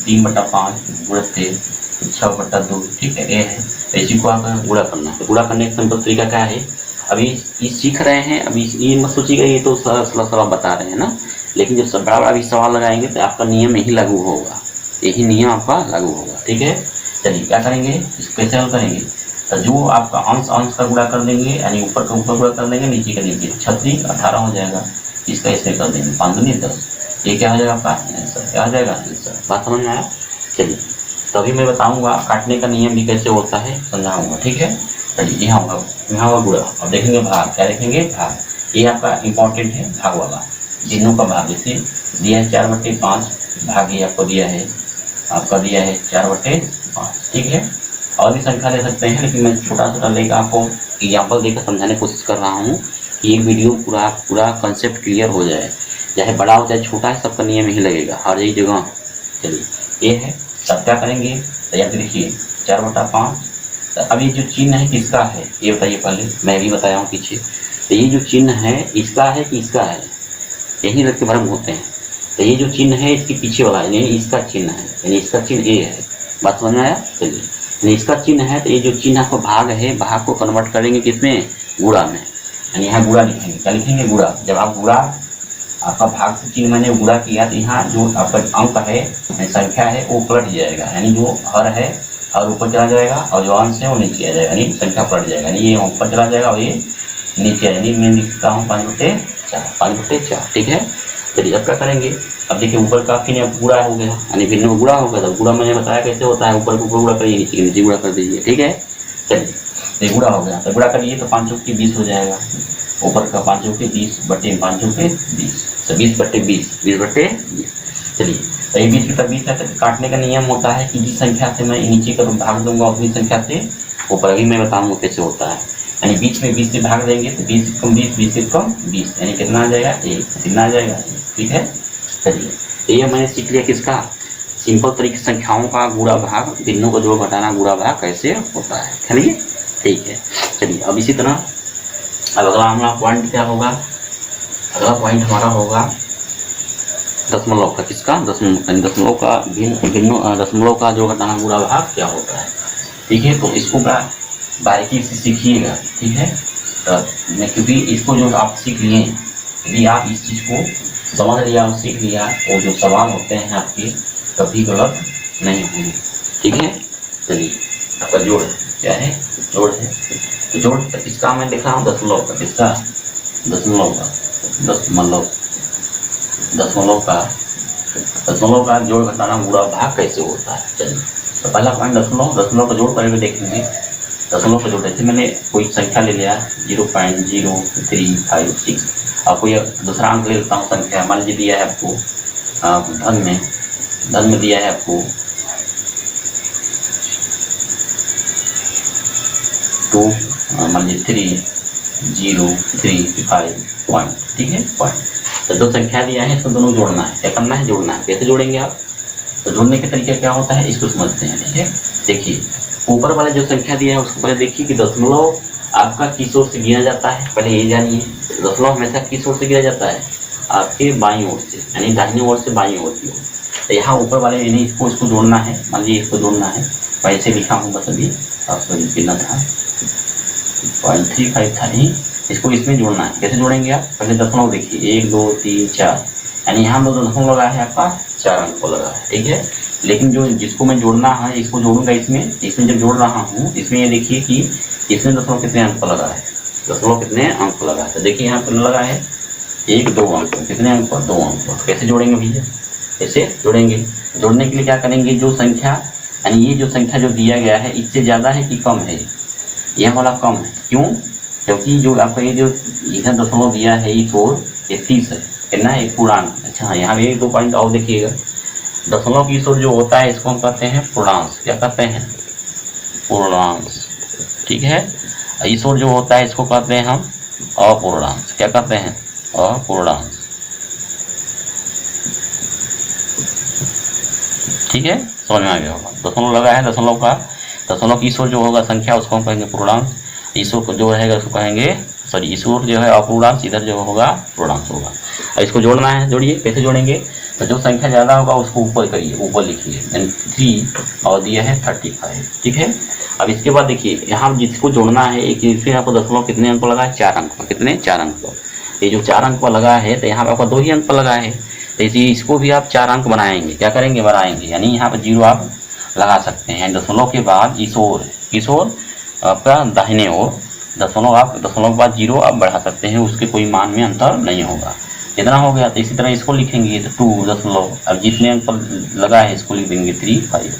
3/5 गुणा 6/2, ठीक है, ये है, तो इसी को आप गुणा करना है। तो गुणा करने का सिंपल तरीका क्या है, अभी ये सीख रहे हैं, अभी ये मत सोचिएगा ये तो सरल बता रहे हैं ना, लेकिन जब बड़ा बड़ा भी सवाल लगाएंगे तो आपका नियम यही लागू होगा, यही नियम आपका लागू होगा, ठीक है। चलिए क्या करेंगे, इसको कैसे हल करेंगे, तो जो आपका अंश का गुणा कर देंगे, यानी ऊपर का ऊपर गुणा कर देंगे, नीचे का नीचे, 36 18 हो जाएगा, इसका इसमें कर देंगे, 5 दूनी 10, ये क्या हो जाएगा आपका आंसर, क्या हो जाएगा आंसर, बात समझ में आया। चलिए, तभी मैं बताऊंगा काटने का नियम भी कैसे होता है, समझाऊंगा, ठीक है। चलिए, यहाँ होगा गुणा, अब देखेंगे भाग, क्या देखेंगे भाग, ये आपका इंपॉर्टेंट है भाग वाला, जिनों का भाग, जैसे दिया है 4/5, भाग ये आपको दिया है 4/5, ठीक है। और भी संख्या ले सकते हैं, लेकिन मैं छोटा लेकर आपको एग्जाम्पल देकर समझाने की कोशिश कर रहा हूँ कि एक वीडियो पूरा कंसेप्ट क्लियर हो जाए, चाहे बड़ा हो चाहे छोटा है, सबका नियम ही लगेगा हर एक जगह। चलिए, ये है, तब क्या करेंगे, तो यहाँ पे देखिए 4/5, तो अब ये जो चिन्ह है किसका है ये बताइए, पहले मैं भी बताया हूँ पीछे, तो ये जो चिन्ह है इसका है कि इसका है, यही रख के भ्रम होते हैं। तो ये जो चिन्ह है इसके पीछे वाला यानी इसका चिन्ह है, यानी इसका चिन्ह ये है, बात समझ में आया। चलिए, यानी इसका चिन्ह है, तो ये जो चिन्ह आपका भाग है, भाग को कन्वर्ट करेंगे किसमें, गुणा में, यानी यहाँ गुणा लिखेंगे, क्या लिखेंगे गुणा। जब आप गुणा आपका भाग से चिन्ह मैंने गुणा किया, तो यहाँ जो आपका अंक है संख्या है वो पलट जाएगा, यानी जो हर है और ऊपर चला जाएगा, और जो अंश है वो नीचे आ जाएगा, यानी संख्या पलट जाएगा, यानी ये ऊपर चला जाएगा और ये नीचे, यानी मैं लिखता हूँ 5/4, ठीक है। चलिए, अब क्या करेंगे, अब देखिए ऊपर का फिर गुणा हो गया, यानी भिन्न में गुणा हो गया, तो गुणा मैंने बताया कैसे होता है, ऊपर को ऊपर गुणा करिए, नीचे के नीचे गुणा कर दीजिए, ठीक है। चलिए, तो गुणा हो गया, तो गुणा करिए तो 5 चौके 20 हो जाएगा, ऊपर का 5 चौके 20 बटे 5 चौके 20, तो 20/20, 20/20। चलिए, तो ये 20/20 है, तो काटने का नियम होता है कि जिस संख्या से मैं नीचे का भाग दूंगा उसी संख्या से ऊपर, अभी मैं बताऊंगा कैसे होता है। यानी बीच में 20 से भाग देंगे तो 20 से कम 20, 20 से कम 20, यानी कितना आ जाएगा 1, कितना आ जाएगा 1, ठीक है। चलिए, तो ये मैंने सीख लिया किसका, सिंपल तरीके संख्याओं का गुणा भाग, भिन्नों को जोड़ घटाना गुणा भाग कैसे होता है, चलिए ठीक है। चलिए, अब इसी तरह अब अगला हमारा पॉइंट क्या होगा, अगला पॉइंट हमारा होगा दशमलव का, किसका, दशमलव का भिन्न दशमलव का जो घटाना बुरा भाग क्या होता है। ठीक है, तो इसको का बारीकी से सीखिएगा। ठीक है, तो मैं क्योंकि इसको जो आप सीख लिए, यदि आप इस चीज़ को समझ लिया और सीख लिया, और जो सवाल होते हैं आपके कभी गलत नहीं होंगे। ठीक है, चलिए आपका जोड़ क्या है, जोड़ है, तो जोड़ इसका मैं लिख रहा हूँ दशमलव का, किसका, दशमलव का, दशमलव का जोड़ घटाना बुरा भाग कैसे होता है। चलिए, तो पहला पॉइंट दशमलव का जोड़ करके देखेंगे। दशमलव का जोड़, जैसे मैंने कोई संख्या ले लिया 0.0356, और कोई दूसरा अंक ले लेता हूँ संख्या, मान लीजिए दिया है आपको धन में दिया है आपको 2, मान लीजिए 3035 पॉइंट। ठीक है, पॉइंट, तो दो संख्या दिया है, इसको दोनों जोड़ना है। क्या करना है, जोड़ना है। कैसे जोड़ेंगे आप, तो जोड़ने के तरीके क्या होता है, इसको समझते हैं। ठीक है, देखिए ऊपर वाले जो संख्या दिया है उसको पहले देखिए कि दशमलव आपका किस ओर से गिना जाता है, पहले ये जानिए। दशमलव हमेशा किस ओर से गिना जाता है, आपके बाईं ओर से, यानी दाहिनी ओर से बाईं ओर की ओर। तो यहाँ ऊपर वाले यानी इसको जोड़ना है, मान लीजिए इसको जोड़ना है, वैसे लिखा हूँ बस अभी, आपको कितना था 0.35 था ही, इसको इसमें जोड़ना है। कैसे जोड़ेंगे आप, पहले दशमलव देखिए 1 2 3 4, यानी यहाँ दो दशमलव लगा है आपका, 4 अंक को लगा है। ठीक है, लेकिन जो जिसको मैं जोड़ना है, इसको जोड़ूंगा इसमें जब जोड़ रहा हूँ, इसमें ये देखिए कि इसमें दशमलव कितने अंक पर लगा है, दशमलव कितने अंक पर लगा है। तो देखिए यहाँ पर लगा है 1 2 अंक, कितने अंक पर, 2 अंक पर। कैसे जोड़ेंगे भैया, कैसे जोड़ेंगे, जोड़ने के लिए क्या करेंगे, जो संख्या यानी ये जो संख्या जो दिया गया है इससे ज़्यादा है कि कम है, यह वाला कम है। क्यों, क्योंकि जो आपका ये जो इधर दशमलव दिया है इस ओर 30 है, कितना है, एक पूर्णांक। अच्छा, यहाँ भी 1 2 पॉइंट और देखिएगा, दशमलव की इस ओर जो होता है इसको हम कहते हैं पूर्णांश। क्या कहते हैं, पूर्णांश। ठीक है, इस ओर जो होता है इसको कहते हैं हम अपूर्णांश। क्या कहते हैं, अपूर्णांश। ठीक है, समझ में आ गया होगा। दशमलव लगा है, दशमलव की इस ओर जो होगा संख्या उसको हम कहेंगे पूर्णांश, इस ओर को जो रहेगा उसको कहेंगे, सॉरी इस ओर जो है अपूर्णांश, इधर जो होगा पूर्णांश होगा। अब इसको जोड़ना है, जोड़िए। कैसे जोड़ेंगे, तो जो संख्या ज़्यादा होगा उसको ऊपर करिए, ऊपर लिखिए, यानी 3 और दिया है 35। ठीक है, अब इसके बाद देखिए यहाँ जिसको जोड़ना है, एक फिर आपको दशमलव कितने अंक पर लगा है, 4 अंक पर। कितने, 4 अंक पर। ये जो 4 अंक पर लगा है, तो यहाँ पर आपका 2 ही अंक पर लगा है, तो इसको भी आप 4 अंक बनाएंगे। क्या करेंगे, बनाएंगे, यानी यहाँ पर 0 आप लगा सकते हैं। दशमलव के बाद इस ओर आपका दाहिने ओर दशमलव के बाद 0 आप बढ़ा सकते हैं, उसके कोई मान में अंतर नहीं होगा। कितना हो गया, तो इसी तरह इसको लिखेंगे, तो 2 दशमलव, अब जितने अंक पर लगा है इसको लिख देंगे 35।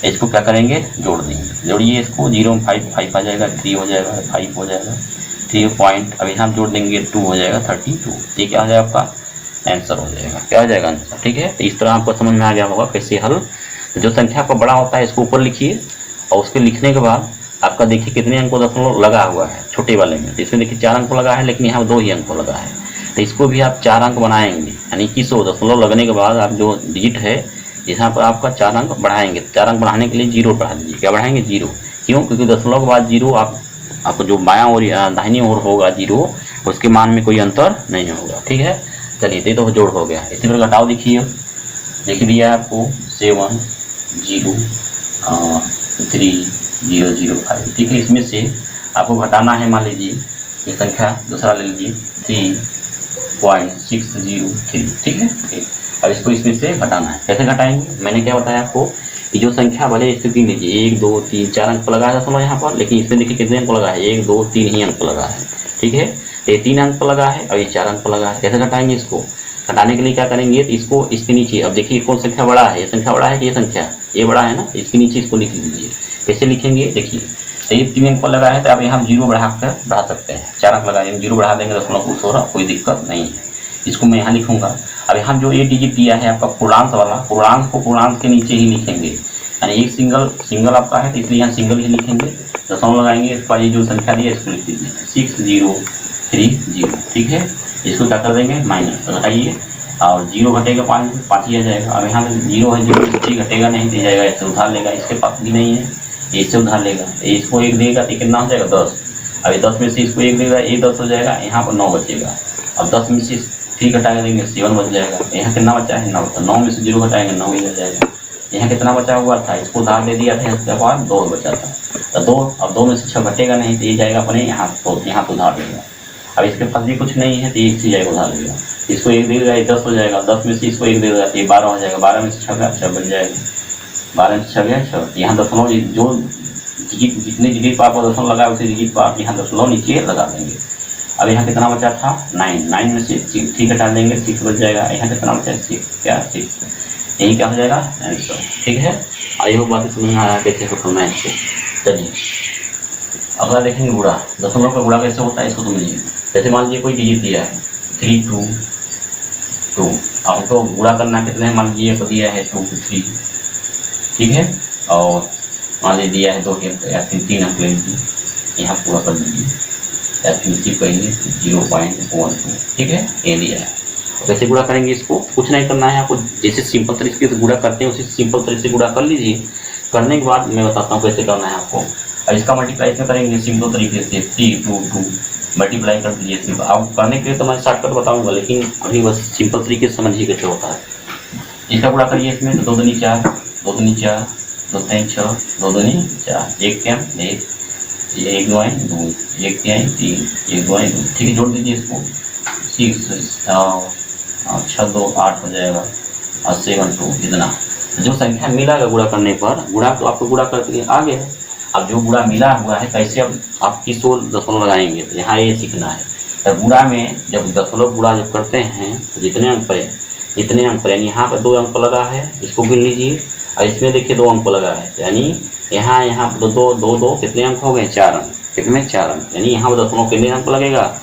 इसको क्या करेंगे, जोड़ देंगे। जोड़िए इसको, 0 में 5 आ जाएगा, 3 हो जाएगा, 5 हो जाएगा, 3 पॉइंट, अब यहाँ जोड़ देंगे 2 हो जाएगा 32। ये क्या हो जाएगा, आपका आंसर हो जाएगा। क्या हो जाएगा, आंसर। ठीक है, तो इस तरह आपको समझ में आ गया होगा कैसे हल। जो संख्या को बड़ा होता है इसको ऊपर लिखिए, और उसके लिखने के बाद आपका देखिए कितने अंक को दशमलव लगा हुआ है छोटे वाले में, तो इसमें देखिए 4 अंक लगा है, लेकिन यहाँ 2 ही अंक लगा है, तो इसको भी आप 4 अंक बनाएंगे। यानी कि दशमलव लगने के बाद आप जो डिजिट है यहाँ पर आपका 4 अंक बढ़ाएंगे। 4 अंक बढ़ाने के लिए 0 बढ़ा दीजिए। क्या बढ़ाएंगे, 0। क्यों, क्योंकि दशमलव के बाद 0 आपको जो बायां और दाहिनी ओर होगा 0, उसके मान में कोई अंतर नहीं होगा। ठीक है, चलिए ये तो जोड़ हो गया। इसी तरह घटाव देखिए, लिख दिया है आपको 703,005। ठीक है, इसमें से आपको घटाना है, मान लीजिए ये संख्या दूसरा ले लीजिए 3.603। ठीक है, अब इसको इसमें से घटाना है। कैसे घटाएंगे, मैंने क्या बताया आपको कि जो संख्या भले स्थिति लीजिए 1 2 3 4 अंक पर लगा है दशमलव यहाँ पर, लेकिन इसमें देखिए कितने अंक लगा है, 1 2 3 ही अंक लगा है। ठीक है, ये 3 अंक पर लगा है और ये 4 अंक पर लगा है। कैसे घटाएंगे, इसको घटाने के लिए क्या करेंगे, तो इसको इसके नीचे, अब देखिए कौन संख्या बड़ा है, ये संख्या बड़ा है कि ये संख्या, ये बड़ा है ना, इसके नीचे इसको लिख लीजिए। कैसे लिखेंगे, देखिए तो ये 3 अंक पर लगा है, तो आप यहाँ 0 बढ़ा सकते हैं। 4 अंक लगा है, 0 बढ़ा देंगे, दशमलव कुछ हो रहा, कोई दिक्कत नहीं है। इसको मैं यहाँ लिखूंगा। अब यहाँ जो ये डिजिट दिया है आपका पूर्णांक वाला, पूर्णांक को पूर्णांक के नीचे ही लिखेंगे, यानी एक सिंगल आपका है, तो इसलिए यहाँ सिंगल ही लिखेंगे, दशमलव लगाएंगे, इसका ये जो संख्या दी है इसको लिख दीजिए 6030। ठीक है, इसको क्या कर देंगे, माइनस, तो घटाइए, और 0 घटेगा 5 ही आ जाएगा। अब यहाँ पे 0 है, 0 घटेगा नहीं, दे जाएगा, इससे उधार लेगा, इसके पास भी नहीं है, इससे उधार लेगा, इसको 1 देगा तो कितना हो जाएगा 10। अब 10 में से इसको 1 देगा, 1 10 हो जाएगा, यहाँ पर 9 बचेगा। अब 10 में से 3 घटा के देंगे 7 बच जाएगा। यहाँ कितना बचा है 9, तो 9 में से 0 घटाएंगे 9 इधर जाएगा। यहाँ कितना बचा हुआ था, इसको उधार दे दिया था, इसके बाद 2 बचा था, तो 2, अब 2 में से 6 घटेगा नहीं, तो ये जाएगा अपने यहाँ, तो यहाँ तो उधार देगा। अब इसके पास भी कुछ नहीं है तो एक चीज जाएगा उधार देगा, इसको 1 दे देगा, 10 हो जाएगा, 10 में से इसको 1 दे देगा, ये 12 हो जाएगा, 12 में से 6 गया 6 बच जाएगा, 12 में से 6 गया 6। यहाँ दशमलव जो जितने डिजिट पर आपको दशमलव लगा उसी डिजिट पर आप यहाँ दशमलव नीचे लगा देंगे। अब यहाँ कितना बचा था 9 में से 3 घटा देंगे 6 बच जाएगा। यहाँ कितना बचा 6 क्या 6, यही क्या हो जाएगा आंसर। ठीक है, आई होप बातें समझ में आ रहा है कैसे करना है इससे। चलिए अगला देखेंगे गुणा। दशमलव का गुणा कैसे होता है इसको समझिए। जैसे मान लीजिए कोई डिजिट दिया है 3 2 2, अब तो गुणा करना कितने, मान लीजिए को दिया है 2 3, ठीक है, और मान लीजिए दिया है 2 या 3 अंक लेंगे, यहाँ पूरा कर दीजिए या फिर कहेंगे 0.12, ठीक है, ये दिया है। कैसे गुणा करेंगे इसको, कुछ नहीं करना है आपको, जैसे सिंपल तरीके से गुणा करते हैं उसी सिंपल तरीके से गुणा कर लीजिए। करने के बाद मैं बताता हूँ कैसे करना है आपको। अब इसका मल्टीप्लाई इसमें करेंगे सिंपल तरीके से 3 2 2 मल्टीप्लाई कर दीजिए सिंपल। अब करने के लिए तो मैं शॉर्टकट बताऊंगा, लेकिन अभी बस सिंपल तरीके से समझिए कैसे होता है। इसका गुणा करिए इसमें, तो 2 दूनी 4 2 दूनी 4 2 3 6 2 दूनी 4, 1 क्या 1 1 2 2 1 3 3 1 2 2, ठीक है, जोड़ दीजिए इसको 6 2 8 हो जाएगा और 7 2, इतना जो संख्या मिला है गुणा करने पर, गुणा तो आपको गुणा करके आ गया है। अब जो गुणा मिला हुआ है कैसे अब आप किसको दशमलव लगाएंगे, तो यहाँ ये सीखना है। तो गुणा में जब दशमलव गुणा जब करते हैं तो जितने अंक पड़े इतने अंक पड़े, यानी यहाँ पर 2 अंक लगा है, इसको गिन लीजिए, और इसमें देखिए 2 अंक लगा है, यानी यहाँ 2 2 2 2 कितने अंक हो गए 4 अंक, कितने 4 अंक, यानी यहाँ पर दशमलव कितने अंक लगेगा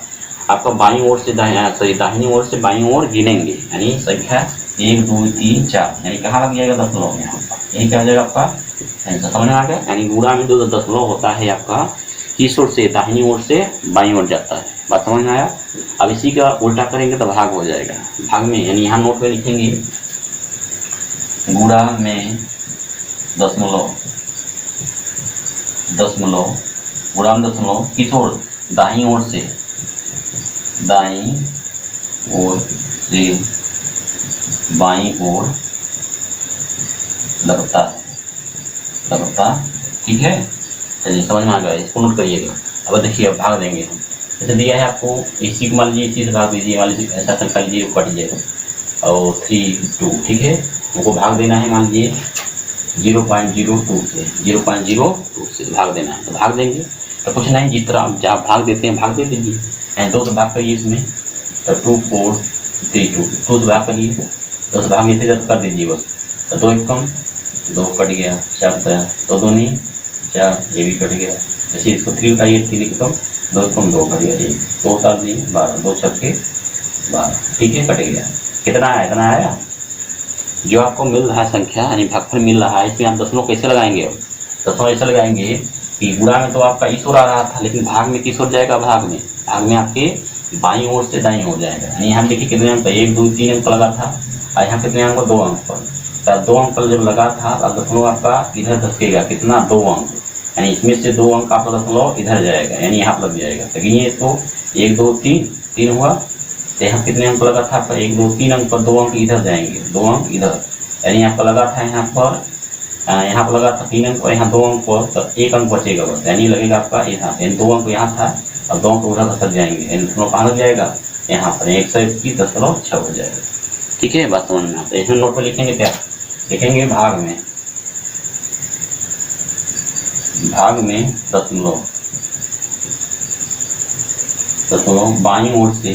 आपका, बाईं ओर से दाहिनी ओर से बाईं ओर गिनेंगे, यानी संख्या 1 2 3 4, यानी कहाँ लग जाएगा दशमलव, यहाँ यही क्या हो जाएगा आपका आंसर। समझ में आ गया। यानी गुणा में जो दशमलव होता है आपका किस ओर से, दाहिनी ओर से बाईं ओर जाता है, बात समझ में आया। अब इसी का उल्टा करेंगे तो भाग हो जाएगा, भाग में यानी यहाँ नोट में लिखेंगे गुणा में दशमलव गुणा में दशमलव किस ओर, दाईं ओर से बाईं ओर लगता, ठीक है। चलिए समझ में आ गया, इसको नोट करिएगा। अब देखिए अब भाग देंगे हम, जैसे दिया है आपको इसी को मान लीजिए इसी से भाग दीजिए, मान लीजिए ऐसा संख्या लीजिए कट जाएगा और 3 2, ठीक है, उनको भाग देना है, मान लीजिए 0.02 से भाग देना है, तो भाग देंगे। तो कुछ नहीं, जिस तरह आप जहाँ भाग देते हैं भाग दे दीजिए, 2 से भाग करिए इसमें, तो 2 4 3 2 2 से भाग करिए, 2 से भाग में इसे कर दीजिए बस, तो 2 1 कम 2 कट गया, 4 2 2 नहीं 4, ये भी कट गया। जैसे इसको 3 उठाइए 3 कम 2 कम 2 कट गया, 1 2 4 नहीं 12 2 6 12, ठीक है, कट गया। कितना आया, इतना आया जो आपको मिल रहा है संख्या, यानी भागफल मिल रहा है। इसमें आप दशमलव कैसे लगाएंगे, अब दशमलव ऐसे लगाएंगे कि गुणा में तो आपका इस ओर आ रहा था, लेकिन भाग में किस ओर जाएगा, भाग में आपके बाईं ओर से दाईं ओर जाएगा। यानी यहाँ देखिए कितने अंक, 1 2 3 अंक लगा था, और यहाँ कितने अंक 2 अंक पर, 2 अंक पर जब लगा था अब दशमलव आपका इधर धसकेगा, कितना 2 अंक, यानी इसमें से 2 अंक आपका दशमलव इधर जाएगा, यानी यहाँ लग जाएगा। लेकिन ये तो 1 2 3 हुआ, तो यहाँ कितने अंक लगा था आपका 1 2 3 अंक पर, 2 अंक इधर जाएंगे, 2 अंक इधर, यानी आपका लगा था यहाँ पर लगा था 3 अंक और यहाँ 2 अंक पर, तो 1 अंक बचेगा बस, यानी लगेगा आपका यहाँ, यानी 2 अंक यहाँ था और 2 अंक उधर धसक जाएंगे, यानी दशमलव कहाँ लग जाएगा, यहाँ पर 121.6 हो जाएगा। ठीक है, बात समझ में आता है। इसमें नोट पर लिखेंगे क्या, लिखेंगे भाग में दशमलव बाईं ओर से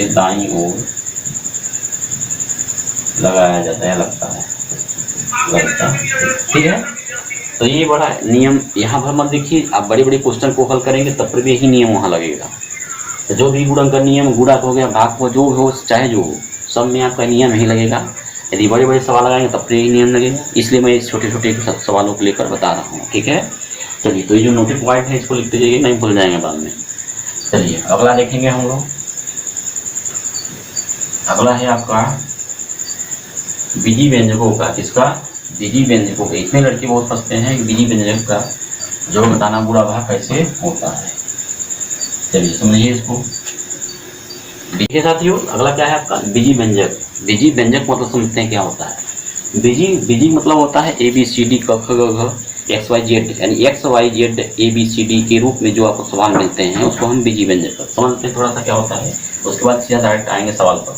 दाईं ओर लगाया जाता है, लगता है। ठीक है, तो ये बड़ा नियम यहाँ पर मत देखिए, आप बड़े बड़े क्वेश्चन को हल करेंगे तब पर भी यही नियम वहाँ लगेगा। तो जो भी गुणन का नियम, गुणा हो गया, भाग हो, जो हो चाहे जो हो, सब में आपका नियम ही लगेगा। यदि बड़े बड़े सवाल लगाएंगे तब पर यही नियम लगेगा, इसलिए मैं इस छोटे छोटे सवालों को लेकर बता रहा हूँ। ठीक है, चलिए, तो ये जो नोटिस पॉइंट है इसको लिखते जाइए, नहीं भूल जाएंगे बाद में। चलिए अगला देखेंगे हम लोग। अगला है आपका बीजी व्यंजकों का, किसका, बीजी व्यंजकों का। इसमें लड़के बहुत फंसते हैं कि बीजी व्यंजक का जोड़ घटाना बुरा भाग कैसे होता है। चलिए समझिए इसको। देखिए साथियों, अगला क्या है आपका बीजी व्यंजक। बीजी व्यंजक मतलब समझते हैं क्या होता है। बीजी बीजी मतलब होता है ए बी सी डी क ख ग घ एक्स वाई जेड, यानी X Y Z A B C D के रूप में जो आपको सवाल मिलते हैं उसको हम बीजी व्यंजक समझते हैं। थोड़ा सा क्या होता है, उसके बाद सीधा डायरेक्ट आएंगे सवाल पर।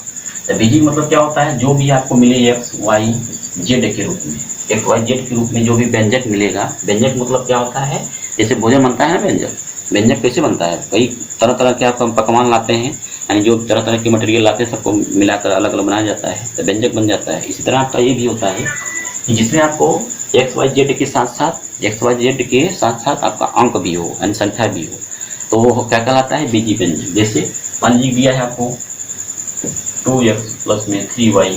तो बीजी मतलब क्या होता है, जो भी आपको मिले एक्स वाई जेड के रूप में, एक्स वाई जेड के रूप में जो भी व्यंजक मिलेगा। व्यंजक मतलब क्या होता है, जैसे भोजन बनता है ना, व्यंजक व्यंजक कैसे बनता है, कई तरह तरह के आप पकवान लाते हैं, यानी जो तरह तरह के मटेरियल लाते हैं सबको मिलाकर अलग अलग बनाया जाता है तो व्यंजक बन जाता है। इसी तरह आपका ये भी होता है कि जिसमें आपको एक्स वाई जेड के साथ साथ आपका अंक भी हो, यानी संख्या भी हो, तो वो क्या कहलाता है, बीजी व्यंजक। जैसे मान लीजिए दिया है आपको 2x प्लस में 3y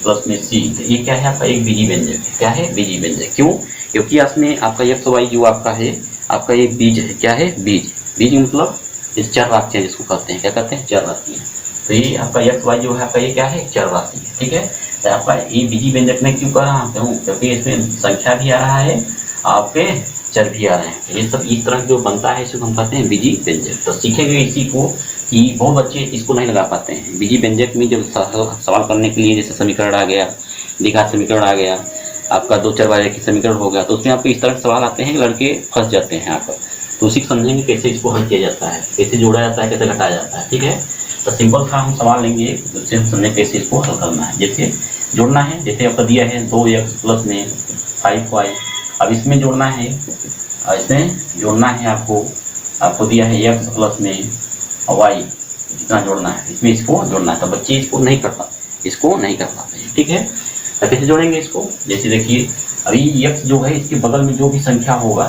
प्लस में c, तो ये क्या है आपका एक बीजी व्यंजक है। क्या है, बीजी व्यंजक। क्यों, क्योंकि इसमें आपका एक्स वाई जो आपका है, आपका ये बीज है। क्या है, बीज। बीज मतलब इस चर राशियाँ जिसको कहते हैं, क्या कहते हैं, चर राशियाँ। तो ये आपका एक्स वाई जो है आपका ये क्या है, चर राशि है। ठीक है, तो आपका ये बीजी व्यंजक में क्यों कर रहा हूँ, क्योंकि इसमें संख्या भी आ रहा है, आपके चर भी आ रहे हैं। ये सब इस तरह जो बनता है इसको हम कहते हैं बीजी व्यंजक। तो सीखेंगे इसी को कि बहुत बच्चे इसको नहीं लगा पाते हैं। बीजी व्यंजक में जब सवाल करने के लिए जैसे समीकरण आ गया, द्विघात समीकरण आ गया, आपका दो चर वाले की समीकरण हो गया, तो उसमें आपको इस तरह के सवाल आते हैं, लड़के फंस जाते हैं यहाँ पर। तो उसी को समझेंगे कैसे इसको हल किया जाता है, कैसे जोड़ा जाता है, कैसे घटाया जाता है। ठीक है, तो सिंपल सा हम सवाल लेंगे, उससे हम समझें कैसे इसको हल करना है। जैसे जोड़ना है, जैसे आपका दिया है 2x प्लस में 5y, अब इसमें जोड़ना है, आपको दिया है x प्लस में y, इतना जोड़ना है, इसमें इसको जोड़ना है। तो बच्चे इसको नहीं कर पाते हैं। ठीक है, तो कैसे जोड़ेंगे इसको, जैसे देखिए अभी x जो है इसके बगल में जो भी संख्या होगा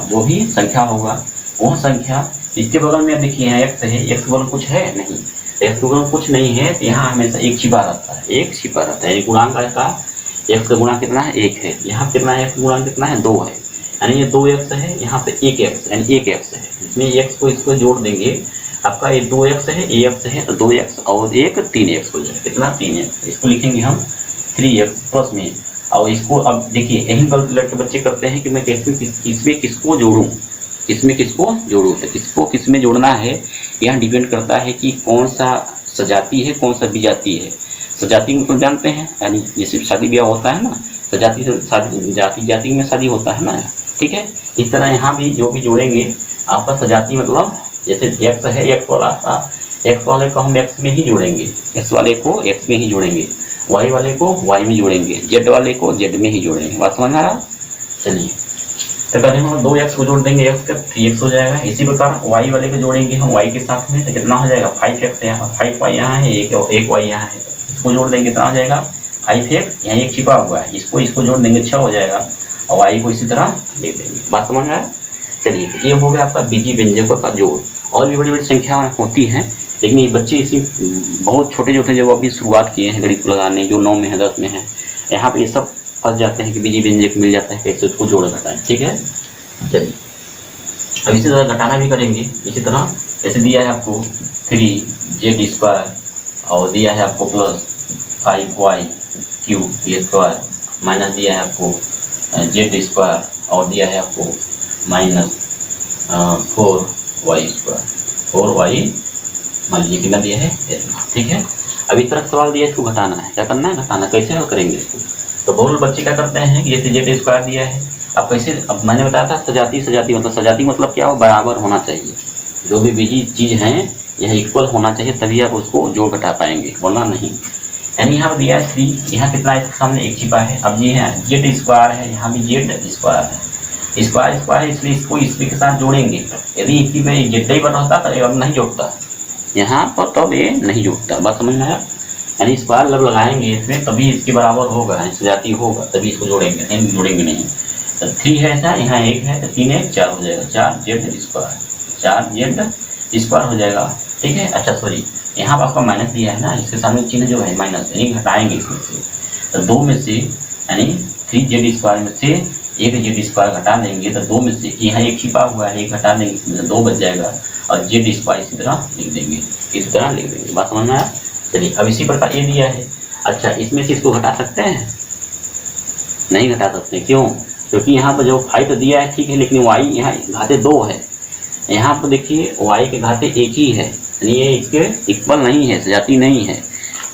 वह संख्या इसके बगल में, देखिए यहाँ x है, x के बगल कुछ है नहीं, x के बगल कुछ नहीं है, तो यहाँ हमेशा एक छिपा रहता है। गुणांक का x का गुणा कितना है, 1 है। यहाँ कितना है, x गुणा कितना है, 2 है, यानी ये 2x है, यहाँ पे 1x यानी 1x है। इसमें x को इसको जोड़ देंगे, आपका ये 2x है, ax है, तो 2x और 1 3x हो जाएगा। कितना, 3x। इसको लिखेंगे हम 3x प्लस में। और इसको अब देखिए यही गलत लड़के बच्चे करते हैं कि मैं इसमें किसको जोड़ूं, तो किसको किसमें जोड़ना है, यहाँ डिपेंड करता है कि कौन सा सजाती है, कौन सा विजाती है। सजाती मतलब जानते हैं, यानी जैसे शादी ब्याह होता है ना, सजाती जाति में शादी होता है ना। ठीक है, इस तरह यहाँ भी जो भी जोड़ेंगे आपका सजाती मतलब जैसे x है, x वाले को हम x में ही जोड़ेंगे, x वाले को x में ही जोड़ेंगे, y वाले को y में जोड़ेंगे, z वाले को z में ही जोड़ेंगे। बात समझ आ रहा? चलिए, तो पहले हम 2x को जोड़ देंगे, x का 3x हो जाएगा। इसी प्रकार y वाले को जोड़ेंगे हम y के साथ में, तो कितना हो जाएगा, 5x है, यहाँ 5y यहाँ है, एक y यहाँ है, इसको जोड़ देंगे कितना हो जाएगा, 5x। यहाँ एक छिपा हुआ है, इसको जोड़ देंगे 6 हो जाएगा, और y को इसी तरह लिख देंगे। बात समझ आया? चलिए, ये हो गया आपका बीजी व्यंजकों का जोड़। और भी बड़ी बड़ी संख्या होती हैं, लेकिन ये बच्चे इसी बहुत छोटे जो थे, जब अभी शुरुआत किए हैं गणित लगाने, जो 9 में है 10 में है, यहाँ पे ये सब फंस जाते हैं कि बीजी व्यंजक मिल जाता है, कैसे उसको जोड़ घटाएं। ठीक है, चलिए अब इसी तरह घटाना भी करेंगे। इसी तरह जैसे दिया है आपको 3z² और दिया है आपको प्लस 5y³ माइनस दिया है आपको z² और दिया है आपको माइनस 4y² मान लीजिए कितना दिया है, ठीक है। अब इस तरह सवाल दिया, इसको घटाना है। क्या करना है, घटाना। कैसे हल करेंगे इसको, तो बहुत लोग बच्चे क्या करते हैं कि जैसे z² दिया है, अब कैसे, अब मैंने बताया था सजाती मतलब क्या हो, बराबर होना चाहिए। जो भी बीजी चीज है यह इक्वल होना चाहिए, तभी आप उसको जोड़ घटा पाएंगे, बोलना नहीं। यानी यहाँ पर दिया है 3, यहाँ कितना है, इसके सामने एक छिपा है। अब ये है z² है, यहाँ भी z² है, स्क्वायर इसलिए इसको इसके साथ जोड़ेंगे। यदि इसी में z ही बना होता तो अब नहीं जोड़ता, यहाँ पर तब ये नहीं जुड़ता। बात समझ में आया? यानी स्क्वायर जब लगाएंगे इसमें तभी इसके बराबर होगा, सजाती होगा, तभी इसको जोड़ेंगे, नहीं जोड़ेंगे नहीं। तो 3 है ऐसा, यहाँ 1 है, तो 3 1 4 हो जाएगा, 4z² हो जाएगा। ठीक है, अच्छा सॉरी, यहाँ पर आपका माइनस दिया है ना, इसके सामने चिन्ह जो है माइनस, यानी घटाएंगे इसमें से। तो 2 में से यानी 3z² में से 1z² घटा देंगे, तो 2 में से यहाँ 1 छिपा हुआ है, 1 घटा देंगे, इसमें 2 बच जाएगा, और z² इसी तरह लिख देंगे, इस तरह लिख देंगे। बात समझ में आया? चलिए, अब इसी प्रकार ये दिया है। अच्छा, इसमें से इसको घटा सकते हैं? नहीं घटा सकते। क्यों? क्योंकि यहाँ पर जो 5 तो दिया है ठीक है, लेकिन y यहाँ घाते 2 है, यहाँ पर देखिए y के घाते एक ही है, यानी ये इसके इक्वल नहीं है, सजाती नहीं है।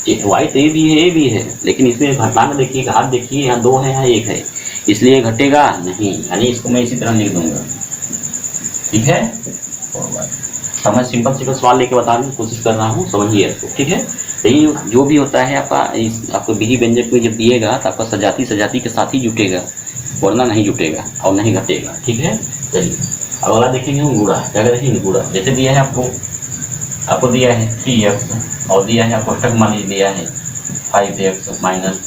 y तो ये भी है, ये भी है, लेकिन इसमें घटाना देखिए, घात देखिए, यहाँ 2 है, यहाँ 1 है, इसलिए घटेगा नहीं, यानी इसको मैं इसी तरह लिख दूंगा। ठीक है, तो मैं सिंपल सवाल लेके बताने की कोशिश कर रहा हूँ, समझिए इसको। ठीक है, तो ये जो भी होता है आपका, आपको बीजी व्यंजक में जब दिएगा तो आपका सजाती के साथ ही जुटेगा, वरना नहीं जुटेगा और नहीं घटेगा। ठीक है, चलिए अब अगला देखेंगे हम गुणा। क्या देखेंगे? गुणा। जैसे दिया है आपको दिया है 3x और दिया है आपको कोष्टक मान लीजिए दिया है 5x माइनस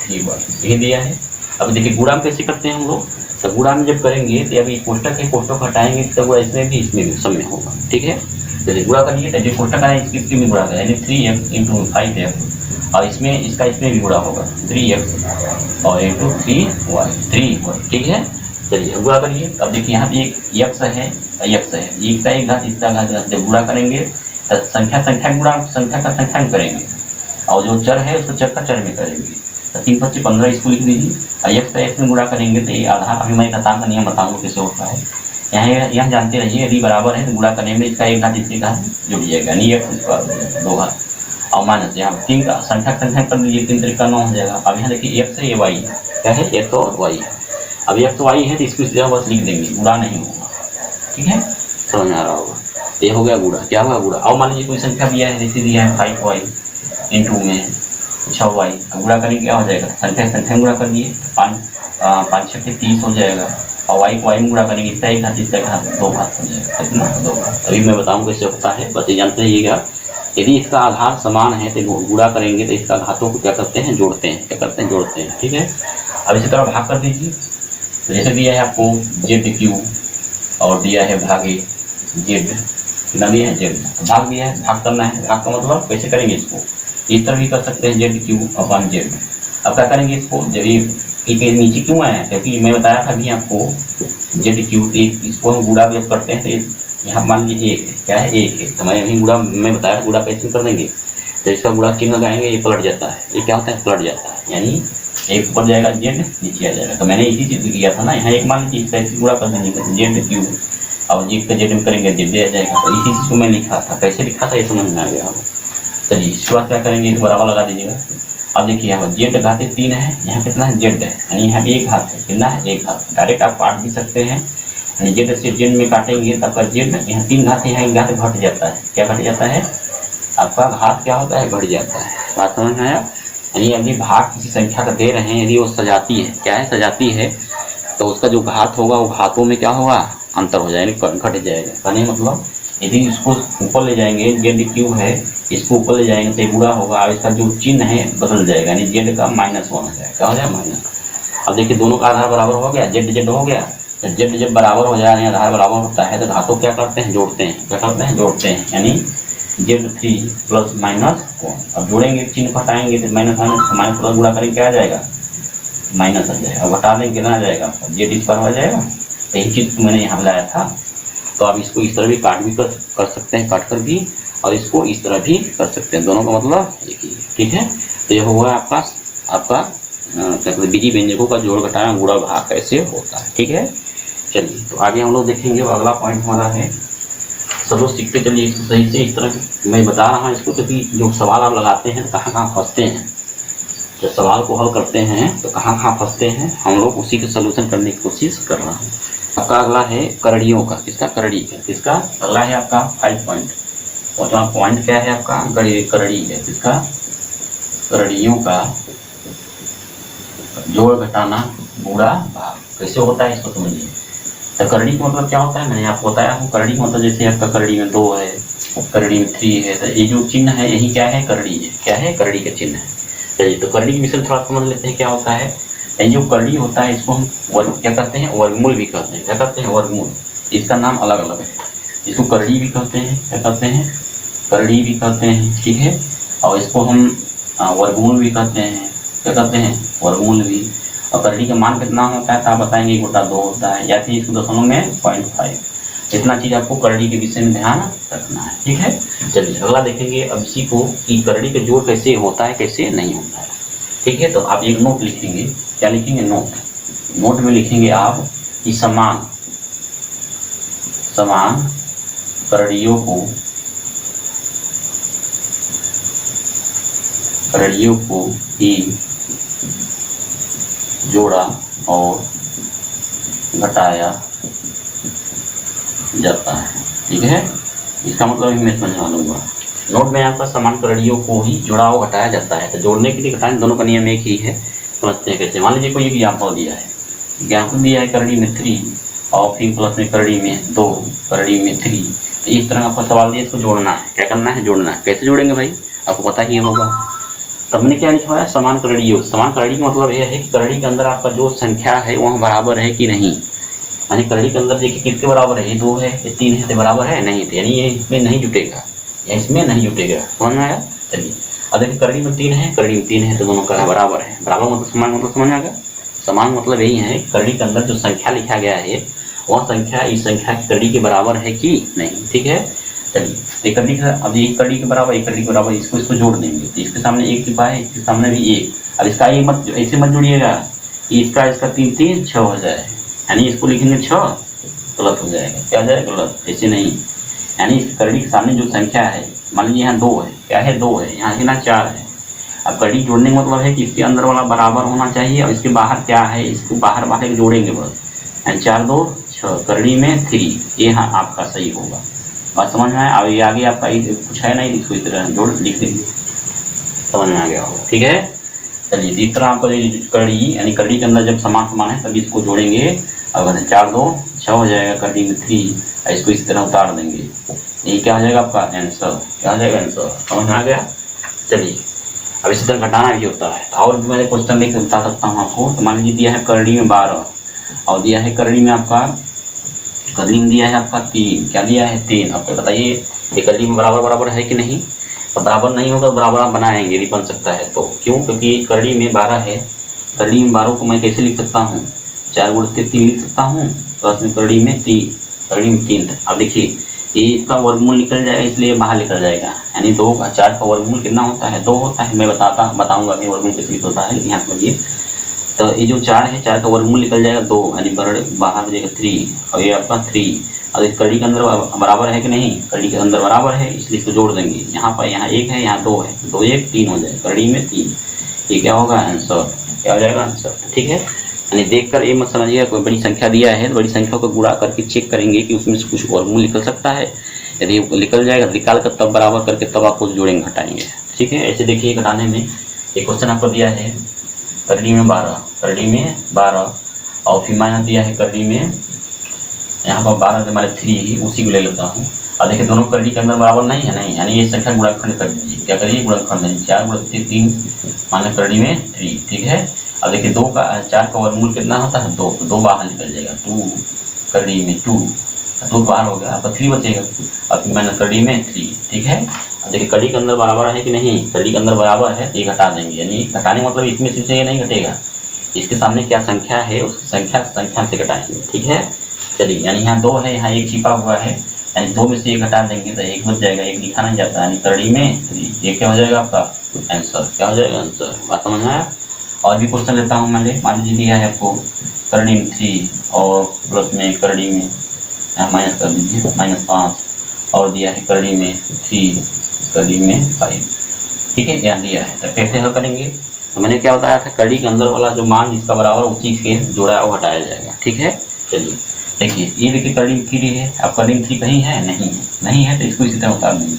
3y, यही दिया है। अब देखिए गुणा में कैसे करते हैं हम लोग, तो गुणा में जब करेंगे तो अभी कोष्टक है, कोष्टक हटाएंगे तो गुणा इसमें भी सब में होगा। ठीक है, चलिए गुणा करिए, तो जो कोष्टक आए इसकी में गुणा करें, यानी 3x इंटू 5x, और इसमें इसका इसमें भी गुणा होगा 3x और इंटू 3y। ठीक है, चलिए गुणा करिए। अब देखिए यहाँ पे एक यक्स है, एक का एक घात, इसका घात, जब गुणा करेंगे तो संख्या गुणा संख्या का संख्या में करेंगे, और जो चर है उसको चर का चर में करेंगे। तो 3 × 5 = 15 इसको लिख दीजिए, और यक्स का एक्स में गुणा करेंगे तो ये आधार, अभी मैं घातांक का नियम बताऊंगा कैसे होता है। यहाँ जानते रहिए, यदि बराबर है तो गुणा करने में इसका एक घात इसके घात जुड़ जाएगा, यानी x 2 घात और माइनस यहाँ 3 का संख्या कर दीजिए, 3 तरीका 9 हो जाएगा। अब यहाँ देखिए x है, ये y है, क्या है? x और y है। अब x y है तो इसको इस जगह बस लिख देंगे, गुणा नहीं होगा। ठीक है, समझ में आ रहा होगा। ये हो गया गुणा। क्या हुआ? गुणा। और मान लीजिए कोई संख्या दिया है, जैसे दिया है 5y इंटू में 6y, गुणा करेंगे क्या हो जाएगा? संख्या गुणा कर दिए, 5 6 30 हो जाएगा, और y में गुणा करेंगे, इसका एक घात इसका घात 2 घात हो जाएगा, कितना? 2 घात। अभी मैं बताऊँ कैसे होता है, बस ये जानते रहिएगा। यदि इसका आधार समान है तो गुणा करेंगे तो इसका घातों को क्या करते हैं? जोड़ते हैं। क्या करते हैं? जोड़ते हैं। ठीक है, अब इसी तरह भाग कर दीजिए। तो जैसे दिया है आपको ZQ और दिया है भागे Z, कितना दिया है? Z, तो भाग दिया है, भाग करना है। भाग का मतलब कैसे करेंगे इसको? इस तरह भी कर सकते हैं, ZQ/Z। अब क्या करेंगे इसको? जब ये नीचे क्यों आया है? क्योंकि मैं बताया था अभी आपको ZQ, इसको हम गुणा जब करते हैं तो यहाँ मान लीजिए 1 है, क्या है? 1 है, तो मैं यही गुणा मैं बताया गुणा कैसे कर देंगे, तो इसका गुणा चिन्ह लगाएंगे, ये पलट जाता है। ये क्या होता है? पलट जाता है, यानी एक ऊपर जाएगा, Z नीचे आ जाएगा। तो मैंने इसी चीज किया था ना, यहाँ एक मान लीजिए इसका गुणा कर देंगे ZQ और Z का Z में करेंगे Z आ जाएगा। तो इसी चीज को मैं लिखा था, कैसे लिखा था ये समझ में आ गया। चलिए इसके बाद क्या करेंगे, इस बराबर लगा दीजिएगा। अब देखिए यहाँ Z घाते 3 है, यहाँ कितना है? Z है, यानी यहाँ एक घात है, कितना है? एक घात। डायरेक्ट आप काट भी सकते हैं, यानी Z से Z में काटेंगे तब का Z, यहाँ 3 घात है, यहाँ एक घात घट जाता है। क्या घट जाता है? आपका घात क्या होता है? घट जाता है। बात समझ में आया? यानी अभी भाग किसी संख्या का दे रहे हैं, यदि वो सजाती है, क्या है? सजाती है, तो उसका जो घात होगा वो घातों में क्या होगा? अंतर हो जाएगा, घट जाएगा। कहने मतलब यदि इसको ऊपर ले जाएंगे, ZQ है, इसको ऊपर ले जाएंगे तो गुणा होगा, और इसका जो चिन्ह है बदल जाएगा, यानी Z का -1 हो जाएगा। क्या हो जाएगा? माइनस। अब देखिए दोनों का आधार बराबर हो गया, Z हो गया। Z जब बराबर हो जाए, आधार बराबर होता है, तो घातों क्या करते हैं? जोड़ते हैं। क्या करते हैं? जोड़ते हैं, यानी Z3 + -1। अब जोड़ेंगे, चिन्ह घटाएंगे तो माइनस गुणा करेंगे, क्या आ जाएगा? माइनस आ जाएगा। अब घटा देंगे, कितना आ जाएगा? Z² हो जाएगा। यही चीज़ मैंने यहाँ लाया था। तो आप इसको इस तरह भी काट भी कर सकते हैं, काट कर भी, और इसको इस तरह भी कर सकते हैं, दोनों का मतलब एक ही। ठीक है, तो यह हुआ आपका क्या कहते हैं, बीजी व्यंजकों का जोड़ घटाना गुणा भाग कैसे होता है। ठीक है, चलिए तो आगे हम लोग देखेंगे। अगला पॉइंट हमारा है, सब लोग सीखते चलिए इसको सही से। इस तरह मैं बता रहा हूँ इसको, क्योंकि जो सवाल आप लगाते हैं कहाँ कहाँ फंसते हैं, जब सवाल को हल करते हैं तो कहाँ कहाँ फंसते हैं, हम लोग उसी के सोल्यूशन करने की कोशिश कर रहा हूँ। आपका अगला है करणियों का। किसका? करणी है। किसका? अगला है आपका 5 पॉइंट, और जो पॉइंट क्या है आपका? करणी है। किसका? करणियों का जोड़ घटाना गुणा भाग कैसे होता है, इसको समझिए। तो करणी का मतलब क्या होता है, मैंने आपको बताया हूँ। करणी का मतलब जैसे आपका करणी में 2 है, करणी में 3 है, तो ये जो चिन्ह है यही क्या है? करणी है। क्या है? करणी का चिन्ह है। चलिए तो करणी के विषय थोड़ा समझ लेते हैं क्या होता है। ये जो करणी होता है इसको हम क्या कहते हैं? वर्गमूल भी कहते हैं। क्या कहते हैं? वर्गमूल। इसका नाम अलग अलग है, इसको करणी भी कहते हैं। क्या कहते हैं? करणी भी कहते हैं। ठीक है, और इसको हम वर्गमूल भी कहते हैं। क्या कहते हैं? वर्गमूल भी। और करणी का मान कितना होता है तो आप बताएंगे 1/2 होता है, या फिर इसको दशमलव में 0.5। इतना चीज आपको करणी के विषय में ध्यान रखना है। ठीक है, चलिए अगला देखेंगे अब इसी को कि करणी का जोड़ कैसे होता है, कैसे नहीं होता है। ठीक है, तो आप एक नोट लिखेंगे। क्या लिखेंगे? नोट। नोट में लिखेंगे आप कि समान करणियों को ही जोड़ा और घटाया जाता है। ठीक है, इसका मतलब मैं समझा लूंगा। नोट में आपका समान करणियों को ही जोड़ा और घटाया जाता है। तो जोड़ने के लिए घटाने दोनों का नियम एक ही है। समझते हैं कैसे। मान लीजिए कोई एग्जाम्पल दिया है, एग्जाम्पल दिया है करड़ी में 3 और फिर प्लस में करड़ी में 2, करड़ी में 3। तो इस तरह आपका सवाल दिया, इसको जोड़ना है। क्या करना है? जोड़ना है। कैसे जोड़ेंगे भाई? आपको पता ही होगा। तब मैंने क्या लिखा है? समान करणियों। समान करणि का मतलब यह है कि करणि के अंदर आपका जो संख्या है वह बराबर है कि नहीं। यानी करणि के अंदर देखिए कितने बराबर है, ये 2 है, ये 3 है, तो बराबर है नहीं, तो यानी ये इसमें नहीं जुटेगा, या इसमें नहीं जुटेगा। समझ में आया? चलिए अब देखिए करड़ी में 3 है, करड़ी में 3 है, तो दोनों का बराबर है। बराबर मतलब समान, मतलब समझ में आ गया। समान मतलब यही है करड़ी के अंदर जो संख्या लिखा गया है वह संख्या इस संख्या की करड़ी के बराबर है कि नहीं। ठीक है, चलिए करड़ी का, अब ये करड़ी के बराबर, एक करड़ी के बराबर, इसको जोड़ देंगे। तो इसके सामने 1 छिपा है, इसके सामने भी 1। अब इसका ये मत, ऐसे मत जोड़िएगा, इसका 3 3 6 हो जाए, यानी इसको लिखेंगे 6, गलत हो जाएगा। क्या हो जाएगा? गलत। ऐसे नहीं, यानी इस करड़ी के सामने जो संख्या है, मान लीजिए यहाँ 2 है, क्या है? 2 है, यहाँ कितना? 4 है। अब करड़ी जोड़ने का मतलब है कि इसके अंदर वाला बराबर होना चाहिए और इसके बाहर क्या है, इसको बाहर बाहर जोड़ेंगे बस। यानी 4 2 6, करड़ी में 3, ये हाँ आपका सही होगा। बात समझ में आया? अब ये आगे आपका कुछ है नहीं, इसको इस तरह जोड़ लिख देंगे, समझ में आ गया होगा। ठीक है, चलिए इस तरह आपको करड़ी, यानी करड़ी के अंदर जब समान समान है तभी इसको जोड़ेंगे। अगर 4 2 6 हो जाएगा, करड़ी में 3, इसको इस तरह उतार देंगे। ये क्या हो जाएगा आपका आंसर? क्या हो जाएगा? आंसर। समझ में आ गया? चलिए अब इसी तरह घटाना भी होता है। और भी मैंने क्वेश्चन देख बता सकता हूँ आपको। तो मान लीजिए दिया है करड़ी में 12 और दिया है करड़ी में आपका, करड़ी में दिया है आपका 3, क्या दिया है? 3। अब तो बताइए ये करड़ी में बराबर बराबर है कि नहीं? तो बराबर नहीं होगा, बराबर आप बनाएंगे, यदि बन सकता है तो। क्यों? क्योंकि करड़ी में 12 है। करड़ी में 12 को मैं कैसे लिख सकता हूँ? 4 × 3 लिख सकता हूँ, प्लस में करड़ी में 3, करड़ी में 3। अब देखिए ये इसका वर्गमूल निकल जाएगा, इसलिए बाहर निकल जाएगा। यानी 2 का 4 का वर्गमूल कितना होता है? 2 होता है। मैं बताऊंगा कि वर्गमूल कैसे होता है, यहाँ समझिए। तो ये जो 4 है, 4 का वर्गमूल निकल जाएगा 2, यानी बाहर हो जाएगा 3, और ये आपका 3। अब इस करड़ी के अंदर बराबर है कि नहीं? करड़ी के अंदर बराबर है, इसलिए इसको जोड़ देंगे। यहाँ पर यहाँ 1 है, यहाँ 2 है, 2 1 3 हो जाएगा, करड़ी में 3। ये क्या होगा? आंसर। क्या हो जाएगा? आंसर। ठीक है, यानी देखकर ये मत समझिएगा कोई बड़ी संख्या दिया है तो बड़ी संख्या को गुणा करके चेक करेंगे कि उसमें से कुछ वर्गमूल निकल सकता है। यदि निकल जाएगा निकाल कर तब बराबर करके तब आपको जोड़ेंगे, घटाएंगे। ठीक है, ऐसे देखिए घटाने में एक क्वेश्चन आपको दिया है करड़ी में 12, करड़ी में 12 और फिर माइनस दिया है करड़ी में, यहाँ पर 12 से हमारे 3, उसी को ले लेता हूँ। और देखिए दोनों करड़ी के अंदर बराबर नहीं है, नहीं, यानी ये संख्या गुणनखंड कर दीजिए। क्या करिए? गुणनखंड नहीं, 4 × 3 माने करड़ी में 3। ठीक है, अब देखिए 4 का वर्गमूल कितना होता है? 2, तो 2 बाहर निकल जाएगा, 2 करड़ी में 2, 2 बाहर हो गया, आपका 3 बचेगा। अब मैंने करड़ी में 3। ठीक है, अब देखिए करड़ी के अंदर बराबर है कि नहीं? करड़ी के अंदर बराबर है, ये घटा देंगे। यानी घटाने मतलब इसमें से ये नहीं घटेगा, इसके सामने क्या संख्या है उस संख्या से घटाएंगे। ठीक है, चलिए यानी यहाँ 2 है, यहाँ 1 छिपा हुआ है, यानी 2 में से 1 घटा देंगे तो 1 बच जाएगा, 1 लिखा नहीं जाता, यानी करड़ी में 3। ये क्या हो जाएगा आपका? आंसर। क्या हो जाएगा? आंसर। बात समझ में आया? और भी क्वेश्चन लेता हूँ मैंने। मान लीजिए दिया है आपको करड़ी में 3 और प्लस में करड़ी में माइनस कर दीजिए, -5, और दिया है करड़ी में 3, करड़ी में 5। ठीक है, यहाँ दिया है। तो कैसे हल करेंगे? तो मैंने क्या बताया था, करड़ी के अंदर वाला जो मान जिसका बराबर उसी के जोड़ा और हटाया जाएगा। ठीक है, चलिए देखिए ये देखिए करड़ी में 3 है। अब करड़ी में 3 कहीं है? नहीं है, तो इसको इसी तरह उतार देंगे।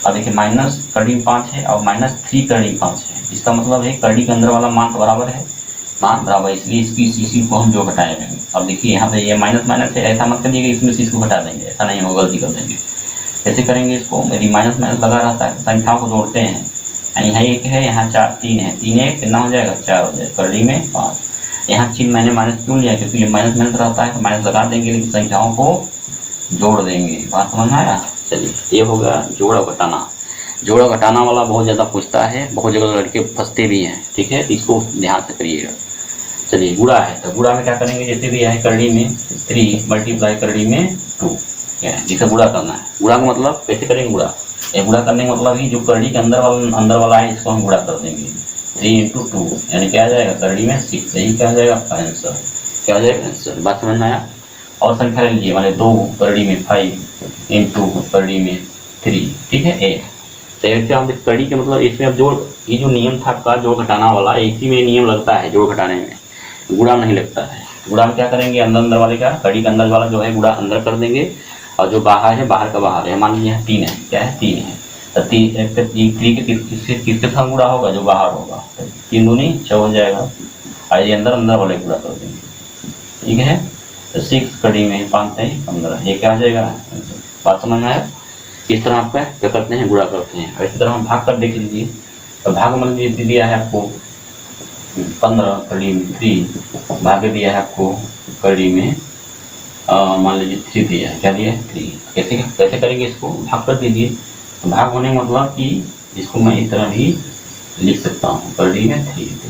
अब देखिए माइनस करड़ी में 5 है और -3 करड़ी में 5 है। इसका मतलब है करड़ी के अंदर वाला मान तो बराबर है, मान बराबर, इसलिए इसी को हम जो घटाएंगे। अब देखिए यहाँ पे ये माइनस माइनस है, ऐसा मत करिएगा इसमें से इसको घटा देंगे, ऐसा नहीं होगा, गलती कर देंगे। कैसे करेंगे इसको? यदि माइनस माइनस लगा रहता है संख्याओं को जोड़ते हैं, यानी यहाँ 1 है, यहाँ 3 है, 3 1 कितना हो जाएगा? 4 हो जाएगा, करड़ी में 5। यहाँ चिन्ह मैंने माइनस क्यों लिया? क्योंकि ये माइनस माइनस रहता है, तो माइनस लगा देंगे, लेकिन संख्याओं को जोड़ देंगे। बात समझ में आया? चलिए ये हो गया जोड़ा घटाना। जोड़ा घटाना वाला बहुत ज़्यादा पूछता है, बहुत जगह लड़के फंसते भी हैं। ठीक है, इसको ध्यान से करिएगा। चलिए गुणा है, तो गुणा में क्या करेंगे? जैसे भी है करड़ी में 3 मल्टीप्लाई करड़ी में 2, क्या है जिसे गुणा करना है। गुणा का मतलब कैसे करेंगे? गुणा, ये गुणा करने का मतलब ही जो करड़ी के अंदर वाला है इसको हम गुणा कर देंगे। 3 × 2 यानी क्या आ जाएगा? करड़ी में 6। यही क्या आ जाएगा आपका आंसर? क्या हो जाएगा? आंसर। बात समझ में आया? और संख्या ले लीजिए, माने 2 करड़ी में 5 इंटू करड़ी में 3, ठीक है 8। तो ऐसे हम इस करड़ी के मतलब इसमें अब जोड़, ये जो नियम था आपका जोड़ घटाना वाला, इसी में नियम लगता है जोड़ घटाने में, गुणा नहीं लगता है। गुणा में क्या करेंगे, अंदर अंदर वाले का, कड़ी का अंदर वाला जो है गुणा अंदर कर देंगे, और जो बाहर है बाहर का बाहर है। मान लीजिए यहाँ 3 है, क्या है 3 है, तो 3 के किसके साथ गुणा होगा, जो बाहर होगा, 3 दूनी 6 हो जाएगा, और ये अंदर अंदर वाले गुणा कर देंगे, ठीक है। तो 6 कड़ी में 5 है 15, ये क्या आ जाएगा, बात समझ में आया। इस तरह आपका क्या करते हैं, गुणा करते हैं। और इसी तरह हम भाग कर देख लीजिए, तो भाग मान लीजिए दिया है आपको 15 कड़ी में 3, भाग दिया है आपको कड़ी में मान लीजिए 3 दिया है, क्या दिया है 3। कैसे कैसे करेंगे इसको, भाग कर दीजिए। तो भाग होने मतलब कि इसको मैं इस तरह भी लिख सकता हूँ, कड़ी में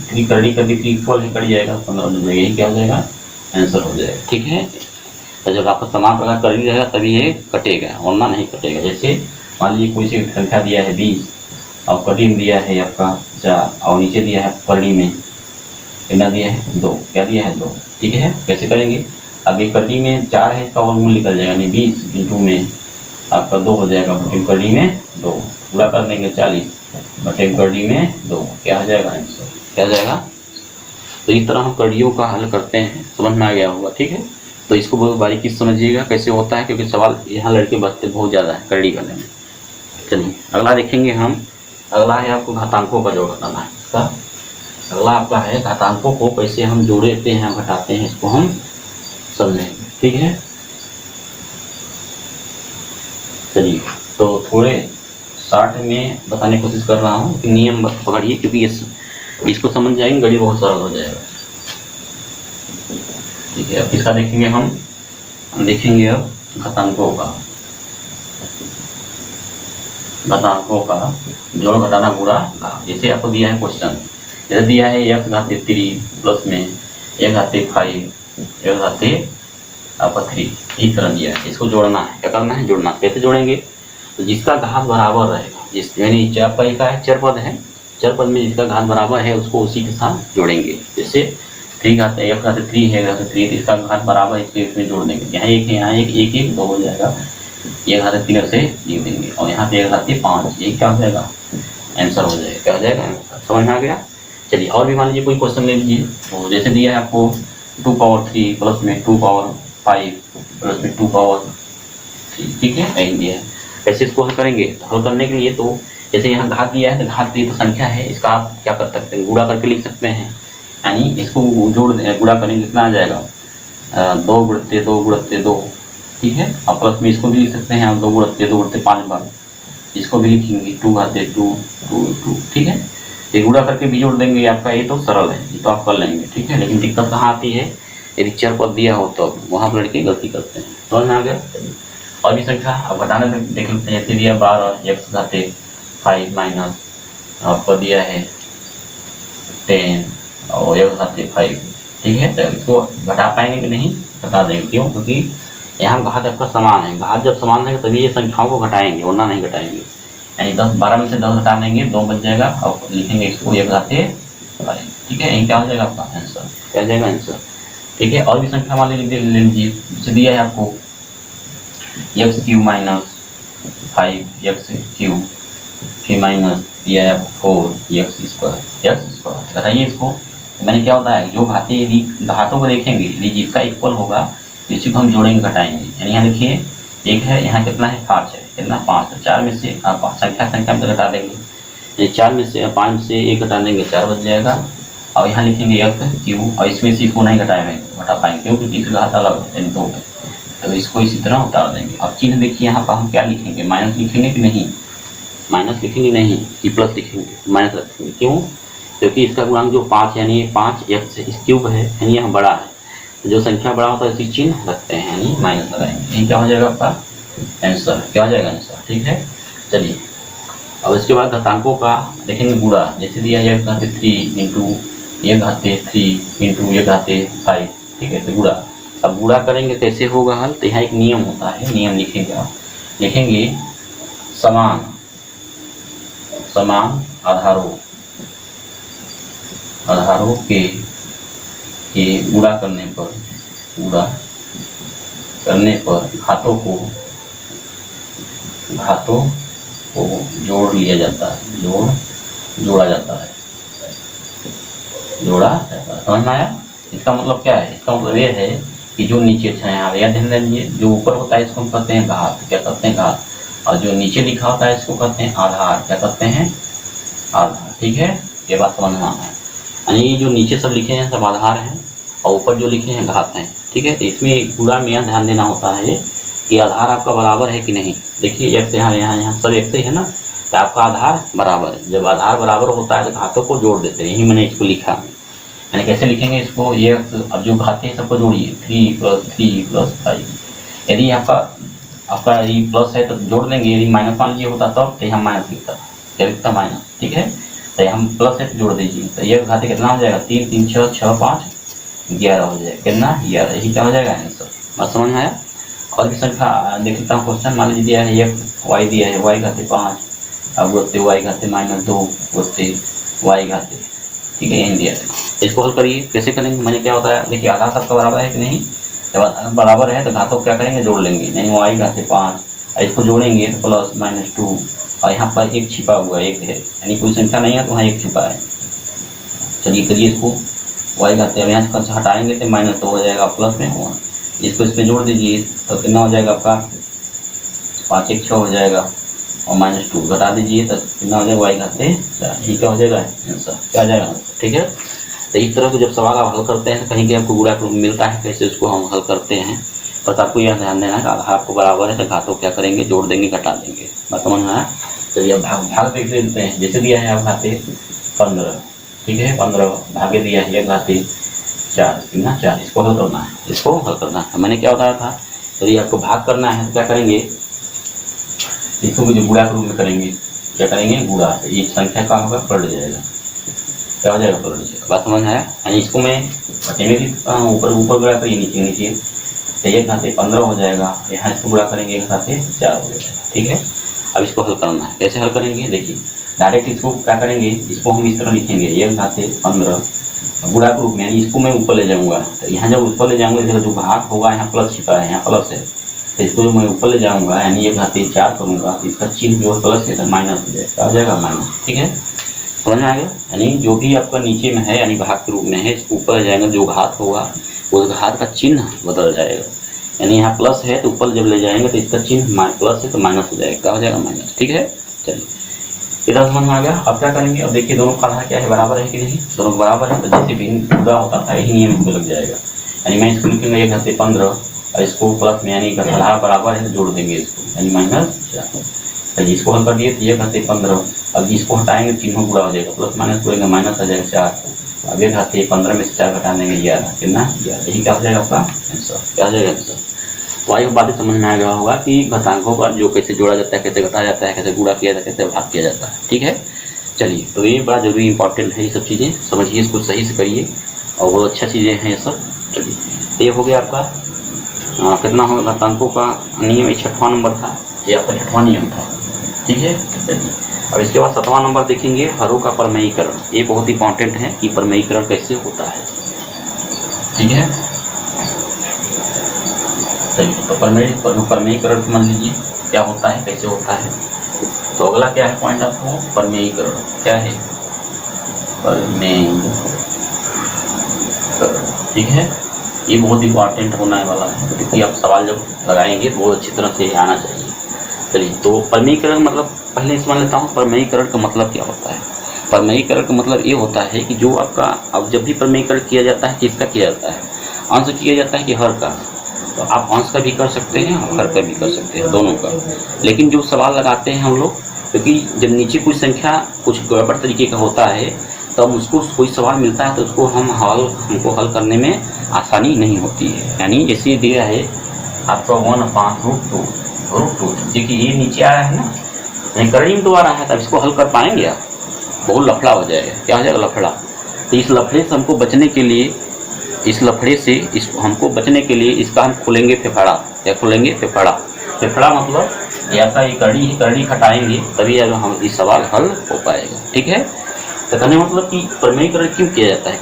3 कड़ी कर दी, 3 इक्वल ही कट जाएगा 15, यही क्या हो जाएगा, आंसर हो जाएगा, ठीक है। तो जब आपका समान प्रकार कड़ी रहेगा तभी ये कटेगा, वरना नहीं कटेगा। जैसे मान लीजिए कोई सी संख्या दिया है 20, और कड़ी में दिया है आपका 4, और नीचे दिया है कड़ी में कितना दिया है 2, क्या दिया है 2, ठीक है। कैसे करेंगे, अब ये कड़ी में 4 है, इसका वर्गमूल निकल जाएगा, यानी 20 इंटू में आपका 2 हो जाएगा, बटे कड़ी में 2, पूरा कर देंगे 40 बटे कड़ी में 2, क्या हो जाएगा आंसर, क्या हो जाएगा। तो इस तरह हम कड़ियों का हल करते हैं, समझ में आ गया होगा, ठीक है। तो इसको बहुत बारीकी से समझिएगा कैसे होता है, क्योंकि सवाल यहाँ लड़के बचते बहुत ज़्यादा है कड़ी करने में। चलिए अगला देखेंगे हम, अगला है आपको घातांकों का जोड़ घटाना है। इसका अगला आपका है घातांकों को कैसे हम जोड़ते हैं घटाते हैं, इसको हम समझेंगे, ठीक है। चलिए तो थोड़े शॉर्ट में बताने की कोशिश कर रहा हूँ कि नियम पकड़िए, क्योंकि इसको समझ जाएंगे गणित बहुत सरल हो जाएगा, ठीक है। अब इसका देखेंगे हम देखेंगे अब घातांकों का जोड़ घटाना गुणा भाग। जैसे आपको दिया है क्वेश्चन, जैसे दिया है x घाते 3 प्लस में x घाते 5 x घाते आपका 3, इस तरह दिया है। इसको जोड़ना है, क्या करना है, जोड़ना। कैसे जोड़ेंगे, तो जिसका घात बराबर रहेगा, जिस यानी आपका एक है चर पद है, चर पद में जिसका घात बराबर है उसको उसी के साथ जोड़ेंगे। जैसे 3 घाते x घाते 3 है, घाते 3, इसका घात बराबर इसके इसमें जोड़ देंगे। यहाँ एक है, यहाँ एक 2 हो जाएगा, ये घाते 3 से लिख देंगे, और यहाँ पे 1 घाते 5, ये क्या हो जाएगा, आंसर हो जाएगा, क्या हो जाएगा आंसर, समझ में आ गया। चलिए और भी मान लीजिए कोई क्वेश्चन ले लीजिए, तो जैसे दिया है आपको 2 पावर 3 प्लस में 2 पावर 5 प्लस में 2 पावर 3, ठीक है, यही दिया है। कैसे इसको हल करेंगे, तो हल करने के लिए तो जैसे यहाँ घात दिया है, तो घात दी तो संख्या है, इसका आप क्या कर सकते हैं, गुणा करके लिख सकते हैं, यानी इसको जोड़ गुणा करेंगे कितना आ जाएगा, 2 गुणते 2 गुणते 2, ठीक है। और प्लस में इसको भी लिख सकते हैं, 2 गुणते 2 गुणते 5 बार, इसको भी लिखेंगे 2 घाते 2 2 2, ठीक है। ये गुणा करके भी जोड़ देंगे आपका, ये तो सरल है, ये तो आप कर लेंगे, ठीक है। लेकिन दिक्कत कहाँ आती है, यदि चर पद दिया हो तो वहाँ पर लड़के गलती करते हैं, तो आ गया। और भी संख्या अब घटाने में देख लेते हैं। जैसे दिया 12 x घाते 5 माइनस आपको दिया है 10 और x घाते 5, ठीक है। तो इसको घटा पाएंगे कि नहीं, घटा देंगे, क्यों, क्योंकि यहाँ घात आपका समान है, घात जब समान रहेगा तभी ये संख्याओं को घटाएंगे, वरना नहीं घटाएंगे। यानी 12 में से 10 घटा देंगे, 2 बच जाएगा, और लिखेंगे इसको x घाते 5, ठीक है। यही क्या हो जाएगा आपका आंसर, क्या हो जाएगा आंसर, ठीक है। और भी संख्या मान लीजिए ले लीजिए, जैसे दिया है आपको x cube minus 5x cube, फिर माइनस दिया है 4x स्क्वायर, बताइए इसको मैंने क्या होता है, जो घाते यदि घातों को देखेंगे, यदि जिसका इक्वल होगा इसी को हम जोड़ेंगे घटाएंगे। यानी यहाँ देखिए एक है, यहाँ कितना है 5 है, कितना 5, तो 4 में से आप संख्या में घटा देंगे, 4 में से 5 से 1 घटा देंगे, 4 बच जाएगा। और यहाँ लिखेंगे x क्यूब, और इसमें से इसको नहीं घटा पाएंगे क्योंकि इसका घात अलग है, 2 है, तो इसको इसी तरह उतार देंगे। अब चिन्ह देखिए यहाँ पर हम क्या लिखेंगे, माइनस लिखेंगे कि नहीं, माइनस लिखेंगे नहीं, कि प्लस लिखेंगे, माइनस रखेंगे, क्यों, क्योंकि इसका गुणांक जो 5 यानी 5x इस क्यूब है, यानी यहाँ बड़ा है, जो संख्या बड़ा होता है इसी चिन्ह रखते हैं, यानी माइनस लगाएंगे, यही क्या हो जाएगा आपका आंसर, क्या हो जाएगा आंसर, ठीक है। चलिए अब इसके बाद घातांकों का देखेंगे गुणा। जैसे दिया x घाते 3 into x घाते 3 into x घाते 5, ठीक है, तो गुणा। अब गुणा करेंगे कैसे होगा हल, तो यहाँ एक नियम होता है, नियम लिखेंगे आप, लिखेंगे समान समान आधारों के गुणा करने पर गुणा करने पर घातों को जोड़ लिया जाता है, जोड़ा जाता है। समझ में आया? इसका मतलब क्या है? इसका मतलब ये है कि जो नीचे यहाँ ध्यान दीजिए, जो ऊपर होता है इसको हम कहते हैं घात, क्या कहते हैं घात, और जो नीचे लिखा होता है इसको कहते हैं आधार, क्या कहते हैं आधार। ठीक है, ये बात समझ में आना है। यानी जो नीचे सब लिखे हैं सब आधार हैं और ऊपर जो लिखे हैं घात हैं। ठीक है, तो इसमें पूरा में ध्यान देना होता है कि आधार आपका बराबर है कि नहीं। देखिए एक से यहाँ सब एक से है ना, तो आपका आधार बराबर है। जब आधार बराबर होता है तो घातों को जोड़ देते हैं, यही मैंने इसको लिखा है। यानी कैसे लिखेंगे इसको, ये अब जो घाते हैं सबको जोड़िए, 3 + 5। यदि आपका ये प्लस है तो जोड़ देंगे, यदि माइनस मान लीजिए होता तब तो यहाँ माइनस लिखता, क्या लिखता माइनस। ठीक है, तो हम प्लस है तो जोड़ दीजिए, तो ये घाते कितना हो जाएगा, 3 3 6 6 5 11 हो जाएगा। कितना 11, यही क्या हो जाएगा आंसर। बात समझ में आया? और भी संख्या देख लेता हूँ। क्वेश्चन मान लीजिए दिया है एक वाई दिया है, y घाते 5, अब गोते y घाते -2 गोते y घाते। ठीक है, यही दिया है। इसको हल करिए, कैसे करेंगे, मैंने क्या होता है, देखिए आधार सबका बराबर है कि नहीं। जब बराबर है तो घातों को क्या करेंगे, जोड़ लेंगे। यानी y घाते 5, इसको जोड़ेंगे तो प्लस -2, और यहाँ पर एक छिपा हुआ एक है, यानी कोई संख्या नहीं है तो वहाँ एक छिपा है। चलिए करिए इसको, y घाते अब यहाँ से हटाएंगे तो -2 हो जाएगा, प्लस में 1। इसको इसमें जोड़ दीजिए तो कितना हो जाएगा आपका, 5 1 6 हो जाएगा, और -2 घटा दीजिए तो कितना हो जाएगा, y घाते 4। ठीक है, हो जाएगा आंसर, क्या हो जाएगा। ठीक है, तो इस तरह से जब सवाल आप हल करते हैं तो कहीं आपको गुणा मिलता है, कैसे उसको हम हल करते हैं। बस आपको यह ध्यान देना है कि आधार आपको बराबर है तो घातों क्या करेंगे, जोड़ देंगे, घटा देंगे। बात समझ में आया? चलिए अब भाग देख लेते हैं। जैसे दिया है आप घाते 15, ठीक है, 15 भागे दिया है घाते 4, कितना 4। इसको हल करना है, इसको हल करना है। मैंने क्या बताया था, यदि आपको भाग करना है तो क्या करेंगे, इसको भी गुणा के रूप में करेंगे। क्या करेंगे, गुणा। एक संख्या का होगा पलट जाएगा, क्या हो जाएगा, पलट जाएगा। बात समझ आया? यानी इसको मैं बटे में भी ऊपर गुणा करिए, नीचे नीचे, तो 1 घाते 15 हो जाएगा। यहाँ इसको गुणा करेंगे 1 घाते 4 हो जाएगा। ठीक है, अब इसको हल करना है। कैसे हल करेंगे, देखिए डायरेक्ट इसको क्या करेंगे, इसको हम इस तरह लिखेंगे, 1 घाते 15 गुणा के रूप में, यानी इसको मैं ऊपर ले जाऊँगा। तो यहाँ जब ऊपर ले जाऊँगा इसका जो भाग होगा, यहाँ प्लस छिपा है, यहाँ प्लस है, तो इसको मैं ऊपर ले जाऊँगा, यानी 1 घाते 4 करूँगा, इसका चिन्ह जो प्लस है तो माइनस हो जाएगा, आ जाएगा माइनस। ठीक है, समझ में आ गया? यानी जो भी आपका नीचे में है यानी भाग के रूप में है, इसको ऊपर जाएगा, जो घात होगा उस घात का चिन्ह बदल जाएगा। यानी यहाँ प्लस है तो ऊपर जब ले जाएंगे तो इसका चिन्ह प्लस है तो माइनस हो जाएगा, क्या हो जाएगा, माइनस। ठीक है, चलिए इधर समझ में आ गया। अब क्या करेंगे, अब देखिए दोनों का आधार क्या है, बराबर है कि नहीं। दोनों बराबर है तो जैसे भी पूरा होता था यही नियम इसको लग जाएगा। यानी मैं इसको लिखूंगा 1 घाते 15 और इसको प्लस में, यानी आधार बराबर है तो जोड़ देंगे इसको, यानी -4। चलिए इसको हल कर दिए, 1 घाते 15, अब इसको हटाएंगे तीनों पूरा हो जाएगा, प्लस माइनस करेंगे माइनस आ जाएगा 4। अब 1 घाते 15 में से 4 घटा देंगे 11, कितना 11। यही क्या हो जाएगा आपका आंसर, क्या हो जाएगा आंसर। तो आई बातें समझ में आ गया होगा कि घातांकों का जो कैसे जोड़ा जाता है, कैसे घटाया जाता है, कैसे गुणा किया जाता है, कैसे भाग किया जाता है। ठीक है, चलिए तो ये बड़ा जरूरी इंपॉर्टेंट है, ये सब चीज़ें समझिए, इसको सही से करिए और बहुत अच्छा चीज़ें हैं ये सब। चलिए तो ये हो गया आपका कितना होगा घातांकों का नियम, 6वां नंबर था, ये आपका 6वां नियम था। ठीक है, अब इसके बाद 7वां नंबर देखेंगे, हरों का परमेयीकरण। ये बहुत इंपॉर्टेंट है कि परमेयीकरण कैसे होता है। ठीक है, चलिए तो परमेयीकरण समझ लीजिए क्या होता है, कैसे होता है। तो अगला क्या है पॉइंट आपको, परमेयीकरण क्या है, परमेयीकरण। ठीक है, ये बहुत इंपॉर्टेंट होने वाला है, क्योंकि आप सवाल जब लगाएंगे तो बहुत अच्छी तरह से आना चाहिए। चलिए तो परमेयीकरण मतलब पहले समझ लेता हूँ, परमेयीकरण का मतलब क्या होता है। परमेयीकरण का मतलब ये होता है कि जो आपका, अब जब भी परमेयीकरण किया जाता है किसका किया जाता है, अंश किया जाता है कि हर का। तो आप अंश का भी कर सकते हैं और हर का भी कर सकते हैं, दोनों का। लेकिन जो सवाल लगाते हैं हम लोग, क्योंकि जब नीचे कुछ संख्या कुछ गड़बड़ तरीके का होता है तब तो उसको कोई सवाल मिलता है तो उसको हमको हल करने में आसानी नहीं होती है। यानी जैसे दिया है आपका 1/√2, देखिए ये नीचे आ रहा है ना, नहीं करनी में तो आ रहा है, तब इसको हल कर पाएंगे आप, बहुत लफड़ा हो जाएगा, क्या हो जाएगा, लफड़ा। तो इस लफड़े से हमको बचने के लिए, हमको बचने के लिए इसका हम खोलेंगे फेफड़ा। क्या खोलेंगे, फेफड़ा। फेफड़ा मतलब ऐसा ही करड़ी हटाएंगे तभी हम इस सवाल हल हो पाएगा। ठीक है, तो कहने मतलब कि परमेयीकरण क्यों किया जाता है,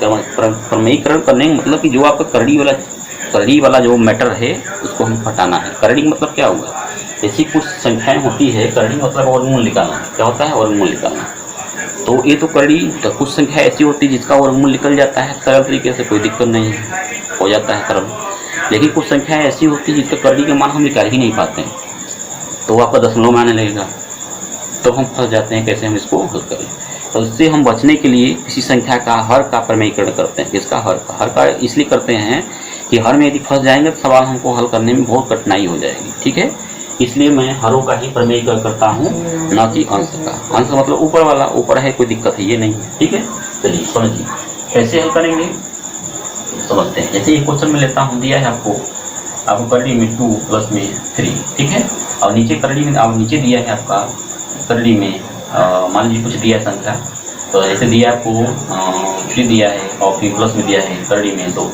परमेयीकरण करने का मतलब कि जो आपका करड़ी वाला करड़ी वाला जो मैटर है उसको हम हटाना है। करड़ी मतलब क्या हुआ, ऐसी कुछ संख्याएं होती है, करड़ी मतलब वर्गमूल निकालना। क्या होता है, वर्गमूल निकालना। तो ये तो करड़ी, तो कुछ संख्या ऐसी होती है जिसका वर्गमूल निकल जाता है सरल तरीके से, कोई दिक्कत नहीं है, हो जाता है सरल। लेकिन कुछ संख्या ऐसी होती है जिसका करड़ी के मान हम निकाल ही नहीं पाते हैं, तो आपका दशमलव में आने लगेगा, तो हम फंस जाते हैं, कैसे हम इसको हल करें। तो इससे हम बचने के लिए किसी संख्या का हर का प्रमेयीकरण करते हैं। किसका, हर का इसलिए करते हैं कि हर में यदि फंस जाएंगे तो सवाल हमको हल करने में बहुत कठिनाई हो जाएगी। ठीक है, इसलिए मैं हरों का ही प्रमेयीकरण करता हूँ, न कि अंश का। अंश मतलब ऊपर वाला, ऊपर है कोई दिक्कत है ये नहीं। ठीक है, चलिए समझिए कैसे हल करेंगे, समझते हैं। जैसे एक क्वेश्चन में लेता हूँ, दिया है आपको करड़ी में 2 प्लस में 3, ठीक है, और नीचे करड़ी में, अब नीचे दिया है आपका करड़ी में मान लीजिए कुछ दिया संख्या, तो ऐसे दिया आपको 3 दिया है और फिर प्लस में दिया है करड़ी में 2,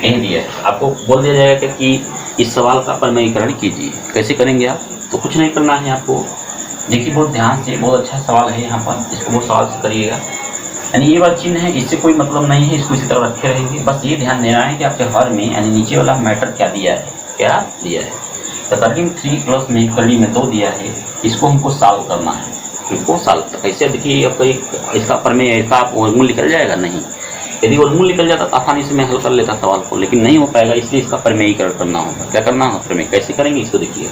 यही दिया है। आपको बोल दिया जाएगा कि इस सवाल का प्रमेयीकरण कीजिए। कैसे करेंगे आप, तो कुछ नहीं करना है आपको। देखिए बहुत ध्यान से, बहुत अच्छा सवाल है यहाँ पर, इसको बहुत सवाल से करिएगा। यानी ये वाला चिन्ह है, इससे कोई मतलब नहीं है, इसको इसी तरह रखे रहेंगे। बस ये ध्यान देना है कि आपके हर में यानी नीचे वाला मैटर क्या दिया है, क्या दिया है। तो करड़ी में 3 प्लस में करड़ी में 2 दिया है, इसको हमको सॉल्व करना है। इसको सॉल्व कैसे, देखिए आपको इसका प्रमेय ऐसा वर्गमूल निकल जाएगा नहीं। यदि वर्गमूल निकल जाता तो आसानी से मैं हल कर लेता सवाल को, लेकिन नहीं हो पाएगा, इसलिए इसका प्रमेयीकरण करना होगा। क्या करना होगा, प्रमेय। कैसे करेंगे इसको देखिए।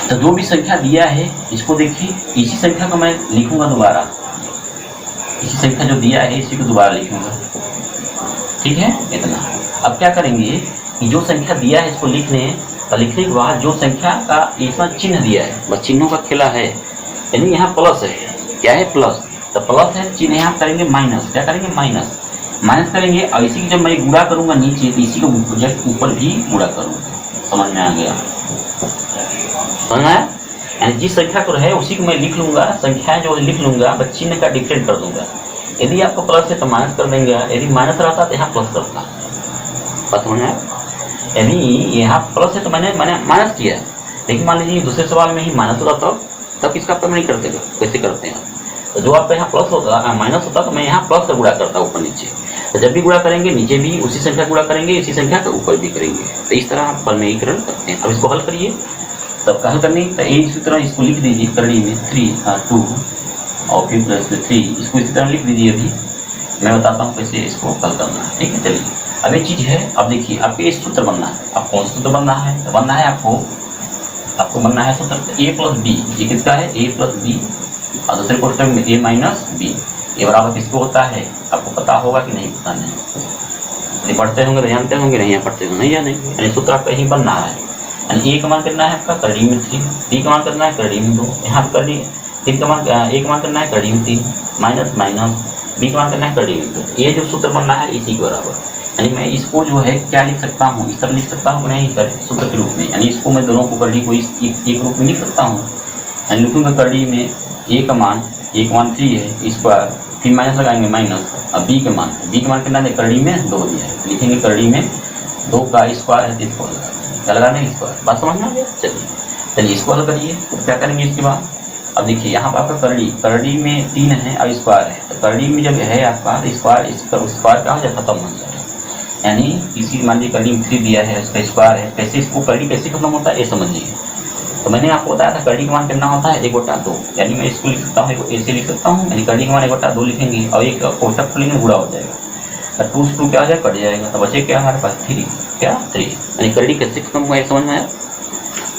तो जो भी संख्या दिया है इसको देखिए, इसी संख्या को मैं लिखूंगा दोबारा, इसी संख्या जो दिया है इसी को दोबारा लिखूंगा। ठीक है, इतना। अब क्या करेंगे कि जो संख्या दिया है इसको लिखने के बाद जो संख्या का इसमें चिन्ह दिया है, बस चिन्हों का खेला है। यानी यहाँ प्लस है, क्या है, प्लस, तो प्लस है, चिन्ह यहाँ करेंगे माइनस। क्या करेंगे, माइनस करेंगे। और इसी की जब मैं गुणा करूंगा नीचे, तो इसी को ऊपर भी गुणा करूंगा। समझ में आ गया, समझ में आया। यानी जिस संख्या को रहे उसी को मैं लिख लूंगा, संख्याएं जो लिख लूंगा, बस चिन्ह का डिफरेंट कर दूंगा। यदि आपको प्लस है तो माइनस कर देंगे, यदि माइनस रहता तो यहाँ प्लस करता। पता है, यदि यहाँ प्लस है तो मैंने माइनस किया, लेकिन मान लीजिए दूसरे सवाल में ही माइनस होता तब इसका प्रमेय कर देगा। कैसे करते हैं, तो जो आपका यहाँ प्लस होता, माइनस होता, तो मैं यहाँ प्लस से गुणा करता ऊपर नीचे। तो जब भी गुणा करेंगे नीचे भी उसी संख्या गुणा करेंगे, इसी संख्या के ऊपर भी करेंगे। तो इस तरह आप प्रमेयीकरण करते हैं। अब इसको हल करिए, तब हल करने तो इसी तरह इसको लिख दीजिए, करड़ी में 2 और फिर प्लस में 3, इसको इसी तरह लिख दीजिए। अभी मैं बताता हूँ कैसे इसको हल करना है। ठीक है, चलिए। अब एक चीज़ है, अब देखिए आपके इस सूत्र बनना है। अब कौन सा सूत्र बनना है, तो बनना है आपको बनना है सूत्र a प्लस बी। ये किसका है, a प्लस बी, और दूसरे क्वेश्चन में a माइनस बी। ये बराबर किसको होता है, आपको पता होगा कि नहीं, पता नहीं। यदि पढ़ते होंगे तो जानते होंगे, नहीं पढ़ते होंगे नहीं, या नहीं। यानी सूत्र आपका यही बनना है। यानी a का मान करना है आपका करड़ी में 3, b का मान करना है करड़ी में 2, यहाँ पर करड़ी 3 का मान a का मान करना है करड़ी में 3, माइनस b का मान करना है करड़ी में 2। ये जो सूत्र बनना है इसी के बराबर। यानी मैं इसको जो है क्या लिख सकता हूँ, इस तरह लिख सकता हूँ नहीं, सूत्र के रूप में। यानी इसको मैं दोनों को करड़ी को एक रूप में लिख सकता हूँ। यानी लिखूंगा करड़ी में a का मान 3 है, स्क्वायर, फिर माइनस लगाएंगे माइनस, अब b का मान कितना है, करड़ी में 2 दिया है, लिखेंगे करड़ी में 2 का स्क्वायर है, इसको क्या लगाने स्क्वायर। बात समझ में आ गया। चलिए इसको हल करिए। क्या करेंगे इसके बाद, अब देखिए यहाँ पर आपका करड़ी में 3 है और स्क्वायर है। तो करड़ी में जब है आपका स्क्वायर क्या हो जाए, खत्म हो जाए। यानी किसी मान लीजिए करड़ी में 3 दिया है, उसका स्क्वायर है, कैसे इसको करड़ी कैसे खत्म होता है ये समझिए। तो मैंने आपको बताया था करड़ी का मान कितना होता है, 1/2। यानी मैं इसको लिख सकता हूँ, ऐसे लिख सकता हूँ। यानी करड़ी का मान 1/2 लिखेंगे और एक कोष्टक खोलेंगे, गुणा हो जाएगा। 2 से 2 क्या हो जाएगा, कट जाएगा। तो बचे क्या हमारे पास 3, क्या 3। यानी करड़ी कैसे खत्म हुआ, समझ में आया।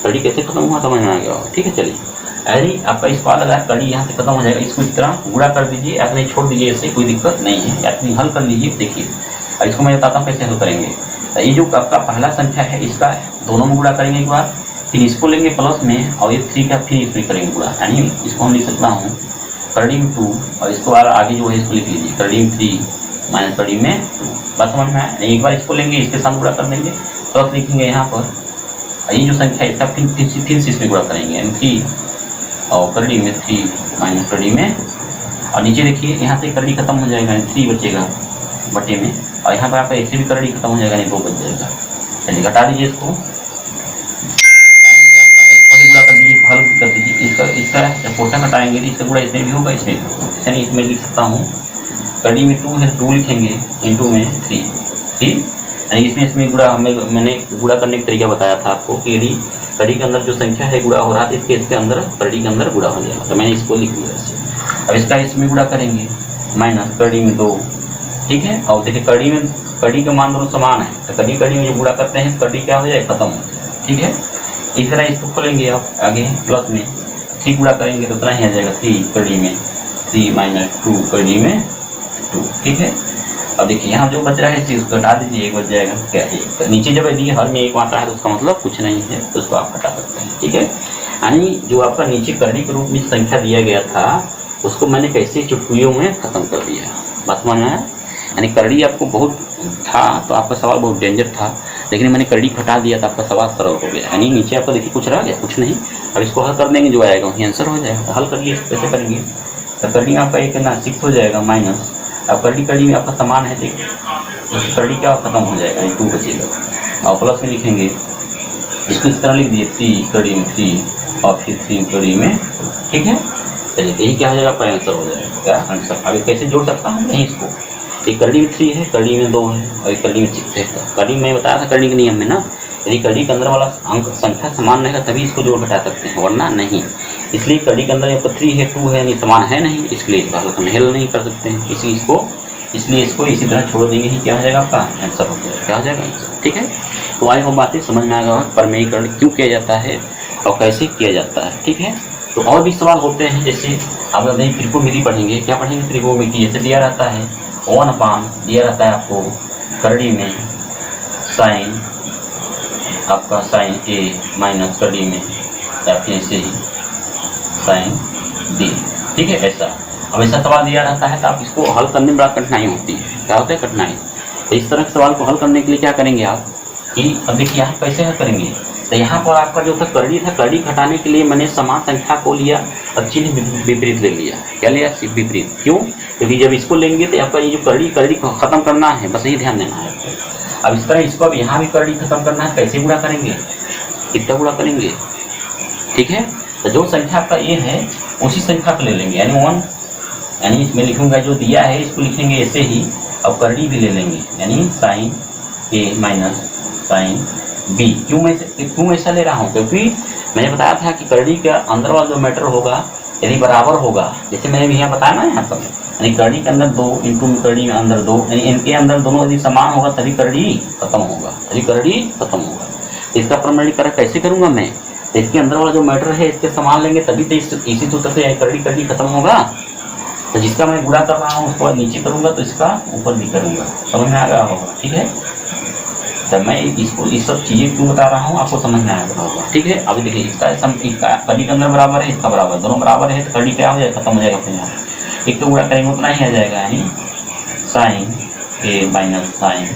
करड़ी कैसे खत्म हुआ समझ में आ गया। ठीक है, चलिए। यदि आपका स्क्वायर लगा करड़ी यहाँ से खत्म हो जाएगा, इसको इस तरह गुणा कर दीजिए, या नहीं छोड़ दीजिए, ऐसे कोई दिक्कत नहीं है। या हल कर लीजिए। देखिए और इसको मैं बताता हूँ कैसे हल करेंगे। तो ये जो आपका पहला संख्या है इसका दोनों में गुणा करेंगे एक बार, फिर इसको लेंगे प्लस में, और ये 3 का फिर इसमें करेंगे गुणा। यानी इसको हम लिख सकता हूँ करड़ी में 2, और इसको आगे जो है इसको लिख लीजिए करड़ी में 3 माइनस करड़ी में 2। बात समझ में आया। एक बार इसको लेंगे, इसके साथ गुणा कर देंगे, प्लस लिखेंगे यहाँ पर। ये जो संख्या है इसका फिर से इसमें गुणा करेंगे, यानी 3 और करड़ी में 3 माइनस करड़ी में, और नीचे देखिए यहाँ से करड़ी खत्म हो जाएगा, 3 बचेगा बटे में, और यहाँ पर आपका ऐसे भी करड़ी खत्म हो जाएगा, नहीं 2 बच जाएगा। चलिए घटा दीजिए इसको, गुणा कर दीजिए, हल कर दीजिए। इसका कोष्टक घटाएंगे तो इसका गुणा इसमें भी होगा, इसमें भी होगा। यानी इसमें लिख सकता हूँ करड़ी में 2 है, 2 लिखेंगे इंटू में 3, यानी इसमें गुणा मैंने गुणा करने का तरीका बताया था आपको कि यदि कड़ी के अंदर जो संख्या है गुणा हो रहा है इसके अंदर कड़ी के अंदर गुणा हो जाएगा, तो मैंने इसको लिख दिया ऐसे। अब इसका इसमें गुणा करेंगे माइनस कड़ी में 2, ठीक है। और देखिए कड़ी का मान दोनों समान है, तो कड़ी में जो गुणा करते हैं कड़ी क्या हो जाए खत्म हो जाए, ठीक है। इस तरह इसको खोलेंगे आप आगे प्लस में 3 गुणा करेंगे तो उतना ही आ जाएगा 3 कड़ी में 3 माइनस 2 कड़ी में 2, ठीक है। अब देखिए यहाँ जो बच रहा है इसको हटा दीजिए, एक बच जाएगा क्या है, तो नीचे जब यदि हर में एक मात्रा है तो उसका मतलब कुछ नहीं है, तो उसको आप हटा सकते हैं, ठीक है। यानी जो आपका नीचे कड़ी के रूप में संख्या दिया गया था उसको मैंने कैसे चुटकुलियों में खत्म कर दिया, बात समझ में आया। यानी करड़ी आपको बहुत था तो आपका सवाल बहुत डेंजर था, लेकिन मैंने करड़ी हटा दिया तो आपका सवाल सरल हो गया। यानी नीचे आपका देखिए कुछ रह गया, कुछ नहीं। अब इसको हल कर देंगे, जो आएगा वही आंसर हो जाएगा। तो हल करिए, कैसे करेंगे, तो करड़ी आपका एक ना 6 हो जाएगा माइनस, अब कड़ी में आपका समान है देखिए, तो कड़ी क्या खत्म हो जाएगा, 2 बचेगा। और प्लस में लिखेंगे इसको इस तरह लिख दिए 3 कड़ी में 3 और फिर 3 कड़ी में, ठीक है। चलिए यही क्या हो जाएगा, आपका आंसर हो जाएगा। क्या आंसर, अब कैसे जोड़ सकता हूँ नहीं इसको, एक कड़ी में 3 है, कड़ी में 2 है और एक कड़ी में 6 है। कड़ी में बताया था कड़ी के नियम में ना, यदि कड़ी के अंदर वाला अंक संख्या समान रहेगा तभी इसको जोड़ घटा सकते हैं, वरना नहीं। इसलिए कड़ी के अंदर यहाँ पर 3 है 2 है, नहीं समान है नहीं, इसलिए इसका हल हेल नहीं कर सकते हैं, इसलिए इसको इसी तरह छोड़ देंगे ही, क्या हो जाएगा आपका आंसर हो जाएगा, क्या हो जाएगा आंसर, ठीक है। तो आई होप बातें समझ में आएगा प्रमेयीकरण क्यों किया जाता है और कैसे किया जाता है, ठीक है। तो और भी सवाल होते हैं, जैसे आप नहीं त्रिकोणमिति पढ़ेंगे, क्या पढ़ेंगे त्रिकोणमिति, जैसे दिया रहता है 1 दिया रहता है आपको कड़ी में साइन आपका साइन ए माइनस कड़ी में या फिर ऐसे ही साइन बी, ठीक है। ऐसा अब ऐसा सवाल दिया रहता है तो आप इसको हल करने में बड़ा कठिनाई होती है, क्या होता है कठिनाई। तो इस तरह के सवाल को हल करने के लिए क्या करेंगे आप कि अब देखिए यहाँ कैसे हल करेंगे, तो यहाँ पर आपका जो था कड़ी घटाने के लिए मैंने समान संख्या को लिया और चिन्ह विपरीत ले लिया, क्या लिया विपरीत, क्यों, क्योंकि जब इसको लेंगे तो आपका ये जो कड़ी को खत्म करना है, बस यही ध्यान देना है। अब इस तरह इसको अब यहाँ भी कड़ी खत्म करना है, कैसे गुणा करेंगे, कितना गुणा करेंगे, ठीक है। तो जो संख्या आपका ये है उसी संख्या को ले लेंगे, यानी 1, यानी इसमें लिखूंगा जो दिया है इसको लिखेंगे ऐसे ही, अब कड़ी भी ले लेंगे, यानी साइन ए माइनस साइन बी। क्यों ऐसा ले रहा हूँ, क्योंकि मैंने बताया था कि कड़ी के अंदर वाला जो मैटर होगा यदि बराबर होगा, जैसे मैंने यहाँ बताया ना यहाँ पर, यानी कड़ी के अंदर 2 इंटू कड़ी में अंदर 2, यानी इनके अंदर दोनों यदि समान होगा तभी कड़ी खत्म होगा, इसका प्रमाणीकरण कैसे करूँगा मैं, तो इसके अंदर वाला जो मैटर है इसके समान लेंगे तभी तो इसी सूत्र से कड़ी खत्म होगा। तो जिसका मैं गुणा कर रहा हूँ उसको नीचे करूँगा तो इसका ऊपर भी करूँगा, समझ में आ गया होगा, ठीक है। तो मैं इसको इस सब चीज़ें क्यों बता रहा हूँ आपको समझ में आया होगा, ठीक है। अभी देखिए इसका कड़ी के अंदर बराबर है, इसका बराबर, दोनों बराबर है तो कड़ी क्या हो जाएगा, खत्म हो जाएगा अपने यहाँ, एक तो गुणा करेंगे उतना ही आ जाएगा, यानी साइन ए माइनस साइन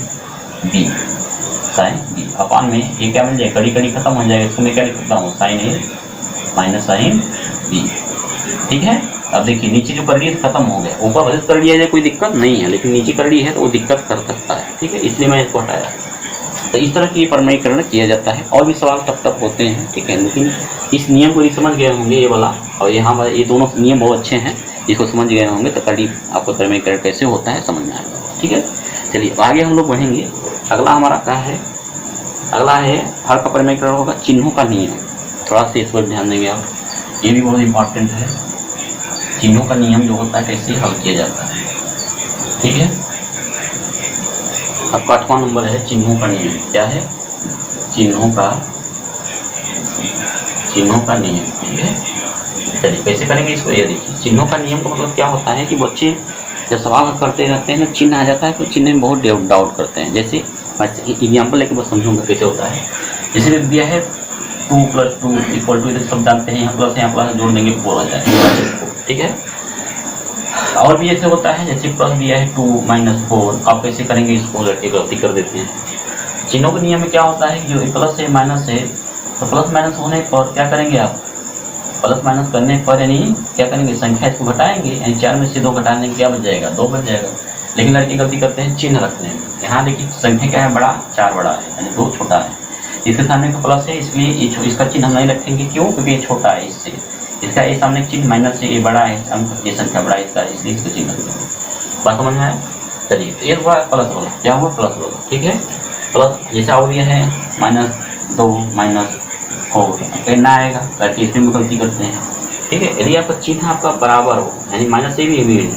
बी अपान में ये क्या मिल जाएगा, कड़ी खत्म हो जाएगा, इसको मैं क्या लिख सकता हूँ साइन ए माइनस साइन बी, ठीक है। अब देखिए नीचे जो कड़ी है खत्म हो गया, ऊपर भले कड़ी आ जाए कोई दिक्कत नहीं है, लेकिन नीचे कड़ी है तो वो दिक्कत कर सकता है, ठीक है, इसलिए मैं इसको हटाया। तो इस तरह की प्रमेयीकरण किया जाता है। और भी सवाल तब होते हैं, ठीक है, लेकिन इस नियम को समझ गए होंगे ये वाला, और यहाँ ये दोनों नियम बहुत अच्छे हैं, इसको समझ गए होंगे तो कड़ी आपको प्रमेयीकरण कैसे होता है समझ में आएगा, ठीक है। चलिए आगे हम लोग बढ़ेंगे। अगला हमारा क्या है, अगला है हर का प्रमेयीकरण होगा चिन्हों का नियम। थोड़ा सा इस पर ध्यान देंगे आप, ये भी बहुत इंपॉर्टेंट है। चिन्हों का नियम जो होता है कैसे हल किया जाता है, ठीक है। आपका 8वां नंबर है चिन्हों का नियम। क्या है, चिन्हों का नियम, ठीक है। चलिए कैसे करेंगे इसको, ये देखिए चिन्हों का नियम का मतलब क्या होता है कि बच्चे जब सवाल करते रहते हैं चिन्ह आ जाता है तो चिन्ह में बहुत डाउट करते हैं। जैसे एग्जाम्पल लेके बस समझूंगा कैसे होता है। जैसे दिया है 2 + 2 = इधर सब जानते हैं, यहाँ प्लस जोड़ देंगे 4 आ जाएगा, ठीक है। और भी ऐसे होता है, जैसे प्लस दिया है 2 - 4, आप कैसे करेंगे इसको, लड़के गलती कर देते हैं। चिन्हों के नियम में क्या होता है, जो प्लस है माइनस है तो प्लस माइनस होने पर क्या करेंगे आप, प्लस माइनस करने पर यानी क्या करेंगे, संख्या इसको घटाएंगे, यानी 4 में से 2 घटाने क्या बच जाएगा, 2 बच जाएगा। लेकिन लड़के गलती करते हैं चिन्ह रखने में। यहाँ देखिए संख्या क्या है, बड़ा 4 बड़ा है, यानी 2 छोटा है, इसके सामने का प्लस है इसलिए इसका चिन्ह हम नहीं रखेंगे, क्यों, क्योंकि ये छोटा है इससे, इसका ये सामने चिन्ह माइनस है, ये बड़ा है, ये संख्या बड़ा है इसका, इसलिए इसका चिन्ह रखेंगे। बात समझ में आया। चलिए ये हुआ प्लस वाला, क्या हुआ प्लस वाला, ठीक है। प्लस जैसे और ये है -2 -4 एंड आएगा, ताकि इसमें गलती करते हैं। ठीक है, यदि आपका चिन्ह आपका बराबर हो, यानी माइनस से भी है,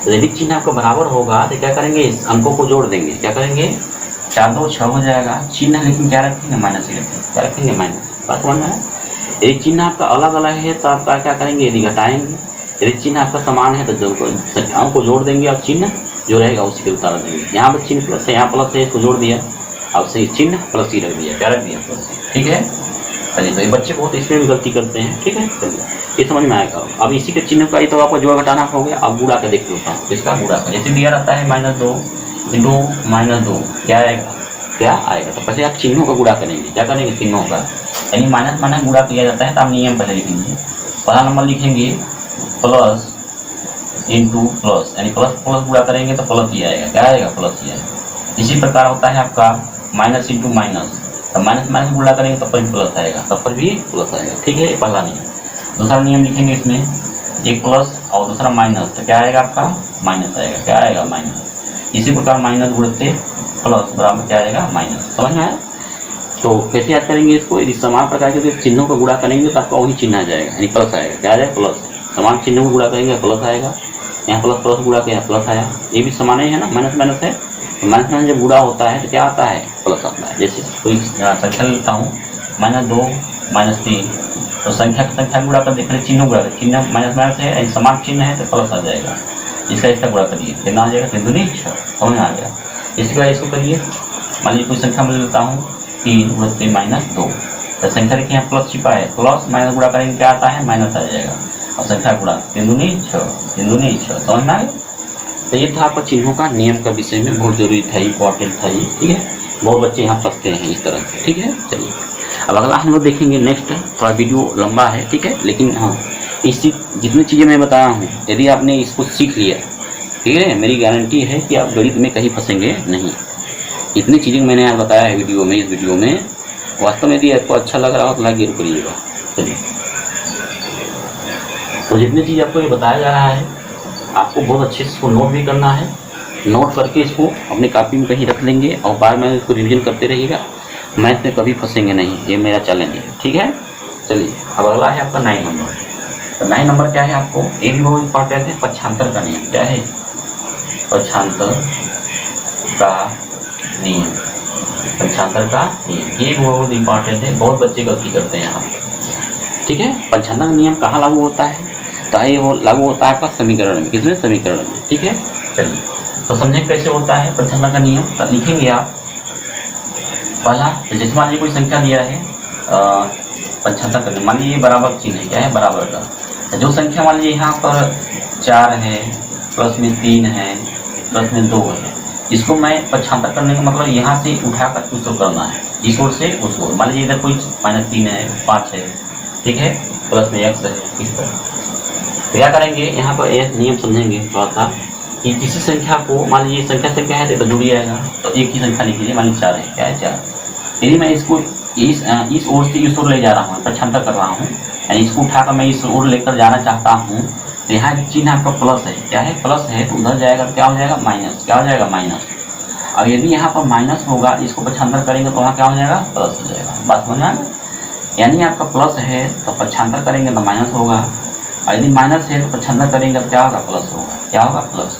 तो यदि चिन्ह आपका बराबर होगा तो क्या करेंगे, इस अंकों को जोड़ देंगे। क्या करेंगे, 4 2 6 हो जाएगा। चिन्ह लेकिन क्या रखेंगे, माइनस ही रखेंगे। क्या रखेंगे, माइनस। बात समझ में है। यदि चिन्ह आपका अलग अलग है तो आप क्या करेंगे, यदि घटाएंगे। यदि चिन्ह आपका समान है तो जो संख्याओं को जोड़ देंगे और चिन्ह जो रहेगा उसी के उतार देंगे। यहाँ पर चिन्ह प्लस है, यहाँ प्लस है, इसको जोड़ दिया, अब सही चिन्ह प्लस ही रख दिया। क्या रख दिया, प्लस। ठीक है, चलिए। तो ये बच्चे बहुत इसमें भी गलती करते हैं। ठीक है, चलिए ये समझ में आएगा। अब इसी के चिन्ह का ही तो आपको जोड़ घटाना हो गया। अब गुणा के देख लेता हूँ, इसका गुणा का जैसे दिया रहता है -2 × -2 क्या आएगा, क्या आएगा। तो पहले आप चिन्हों का गुणा करेंगे। क्या करेंगे, चिन्हों का, यानी माइनस माइनस गुणा किया जाता है। तो आप नियम पहले लिखेंगे। पहला नंबर लिखेंगे प्लस इंटू प्लस, यानी प्लस प्लस गुणा करेंगे तो प्लस ही आएगा। क्या आएगा, प्लस ही आएगा। इसी प्रकार होता है आपका माइनस इंटू माइनस, तो माइनस माइनस गुणा करेंगे तब पर भी प्लस आएगा, तब पर भी प्लस आएगा। ठीक है, पहला नियम। दूसरा नियम लिखेंगे, इसमें एक प्लस और दूसरा माइनस, तो क्या आएगा आपका, माइनस आएगा। क्या आएगा, माइनस। इसी प्रकार माइनस गुणते प्लस बराबर क्या आएगा, माइनस। समझ में आया। तो कैसे याद करेंगे इसको, यदि समान प्रकार के चिन्हों को गुणा करेंगे तो आपका वही चिन्ह आ जाएगा, यानी प्लस आएगा। क्या आ जाएगा, प्लस। समान चिन्हों को गुणा करेंगे प्लस आएगा। यहाँ प्लस प्लस गुणा किया प्लस आया, ये भी समान ही है ना, माइनस माइनस है। तो माइनस माइनस जब गुणा होता है तो क्या आता है, प्लस आता है। जैसे कोई संख्या लेता हूँ -2 -3, तो संख्या गुणा कर देख रहे, चिन्हों गुणा कर, चिन्ह माइनस माइनस है, यानी समान चिन्ह है तो प्लस आ जाएगा। इसका गुणा करिए, कितना आ जाएगा, 3 दूनी 6। समझ में आ गया। इसके बाद इसको करिए, मान लीजिए कोई संख्या मैं लेता हूँ 3 × 2, तो संख्या देखिए यहाँ प्लस छिपा है, प्लस माइनस गुणा करेंगे क्या आता है, माइनस आ जाएगा। और संख्या गुणा 3 दूनी 6, 3 दूनी 6। समझ में आ गया। तो ये था आपका चिन्हों का नियम का विषय में, बहुत जरूरी था, इंपॉर्टेंट था ये। ठीक है, बहुत बच्चे यहाँ फंसते हैं इस तरह से। ठीक है, चलिए अब अगला हम लोग देखेंगे नेक्स्ट। थोड़ा वीडियो लंबा है, ठीक है, लेकिन हाँ इसी जितनी चीज़ें मैं बताया हूँ, यदि आपने इसको सीख लिया, ठीक है, मेरी गारंटी है कि आप गणित में कहीं फंसेंगे नहीं। इतनी चीज़ें मैंने आज बताया है वीडियो में, इस वीडियो में वास्तव में यदि आपको अच्छा लग रहा हो तो लाइक जरूर करिएगा। चलिए, तो जितनी चीज़ आपको ये बताया जा रहा है, आपको बहुत अच्छे से इसको नोट भी करना है। नोट करके इसको अपनी कॉपी में कहीं रख लेंगे और बार बार इसको रिवीजन करते रहिएगा। मैथ में कभी फंसेंगे नहीं, ये मेरा चैलेंज है। ठीक है, चलिए अब अगला है आपका 9 नंबर। तो 9 नंबर क्या है, आपको ये भी बहुत इंपॉर्टेंट है, पक्षांतर का नियम। क्या है, पक्षांतर का नियम। पक्षांतर का नियम ये बहुत इंपॉर्टेंट है, बहुत बच्चे गलती करते हैं यहाँ। ठीक है, पक्षांतर का नियम कहाँ लागू होता है, तो ये वो लागू होता है आपका समीकरण में। किसमें, समीकरण में। ठीक है, चलिए तो समझें कैसे होता है पक्षांतर का नियम। तो लिखेंगे आप पहला, जैसे मान लीजिए कोई संख्या दिया है पक्षांतर करने, मान लीजिए बराबर चिन्ह है। क्या है, बराबर का। तो जो संख्या मान लीजिए यहाँ पर 4 है, प्लस में 3 है, प्लस में 2 है, इसको मैं पक्षांतर करने का मतलब यहाँ से उठाकर उसको करना है, इस ओर से उस ओर। मान लीजिए इधर कोई -3 है, 5 है, ठीक है, प्लस में x है, इस तरह। तो क्या करेंगे, यहाँ पर एक नियम समझेंगे थोड़ा सा, कि किसी संख्या को मान लीजिए संख्या है तो जुड़ी आएगा, तो एक ही संख्या लिख लीजिए, मान लीजिए 4 है। क्या है, 4। यदि मैं इसको इस ओर से इस ओर ले जा रहा हूँ, पक्षांतर कर रहा हूँ, यानी इसको उठाकर मैं इस ओर लेकर जाना चाहता हूँ, तो यहाँ चिन्ह आपका प्लस है। क्या है, प्लस है, तो उधर जाएगा क्या हो जाएगा, माइनस। क्या हो जाएगा, माइनस। और यदि यहाँ पर माइनस होगा, इसको पक्षांतर करेंगे तो वहाँ क्या हो जाएगा, प्लस हो जाएगा। बात समझ में आ गई। यानी आपका प्लस है तो पक्षांतर करेंगे तो माइनस होगा, और यदि माइनस है तो पक्षांतर करेंगे तो क्या होगा, प्लस होगा। क्या होगा, प्लस।